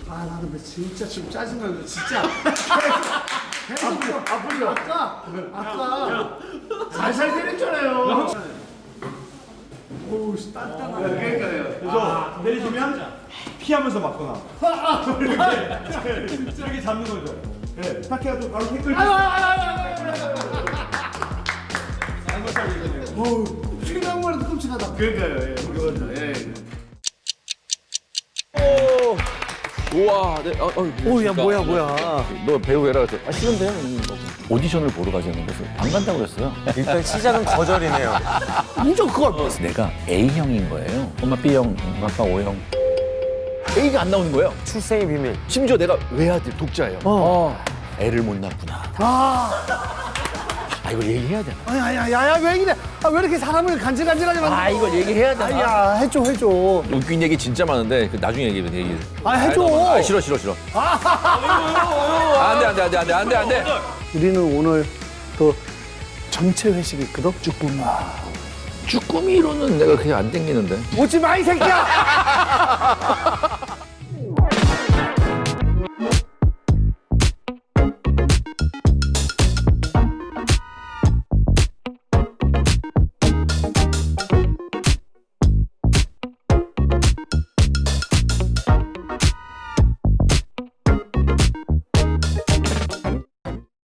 [SPEAKER 4] 아, 나 근데 진짜 지금 짜증나는데 진짜. 계속 앞으로 아까 살살 때렸잖아요. 오우, 단단하네.
[SPEAKER 2] 그래서 내리시면 피하면서 맞거나 이렇게 잡는 거죠. 네, 딱 해가지고 바로 태클.
[SPEAKER 4] 생각만 해도 끔찍하다.
[SPEAKER 1] 우와, 네.
[SPEAKER 3] 오야 뭐야.
[SPEAKER 6] 너 배우 해라 그래서 싫은데요? 오디션을 보러 가자는 거서 안 간다고 그랬어요.
[SPEAKER 2] 일단 시작은 거절이네요.
[SPEAKER 4] 무조건 그걸.
[SPEAKER 6] 내가 A형인 거예요. 엄마 B형, 엄마 아빠 O형. A가 안 나오는 거예요.
[SPEAKER 2] 출생의 비밀.
[SPEAKER 6] 심지어 내가 외아들 독자예요. 애를 못 낳구나. 아 이걸 얘기해야 되나?
[SPEAKER 4] 야야야 왜 이래? 아, 왜 이렇게 사람을 간질간질하게 만들어?
[SPEAKER 6] 아 이걸 얘기해야 되나?
[SPEAKER 4] 야 해줘.
[SPEAKER 6] 웃긴 얘기 진짜 많은데 그 나중에 얘기해. 얘기.
[SPEAKER 4] 아 해줘.
[SPEAKER 6] 아 싫어. 안돼.
[SPEAKER 4] 우리는 오늘 또 전체 회식이 있거든. 쭈꾸미.
[SPEAKER 6] 쭈꾸미로는 내가 그냥 안 땡기는데.
[SPEAKER 4] 오지 마 이 새끼야.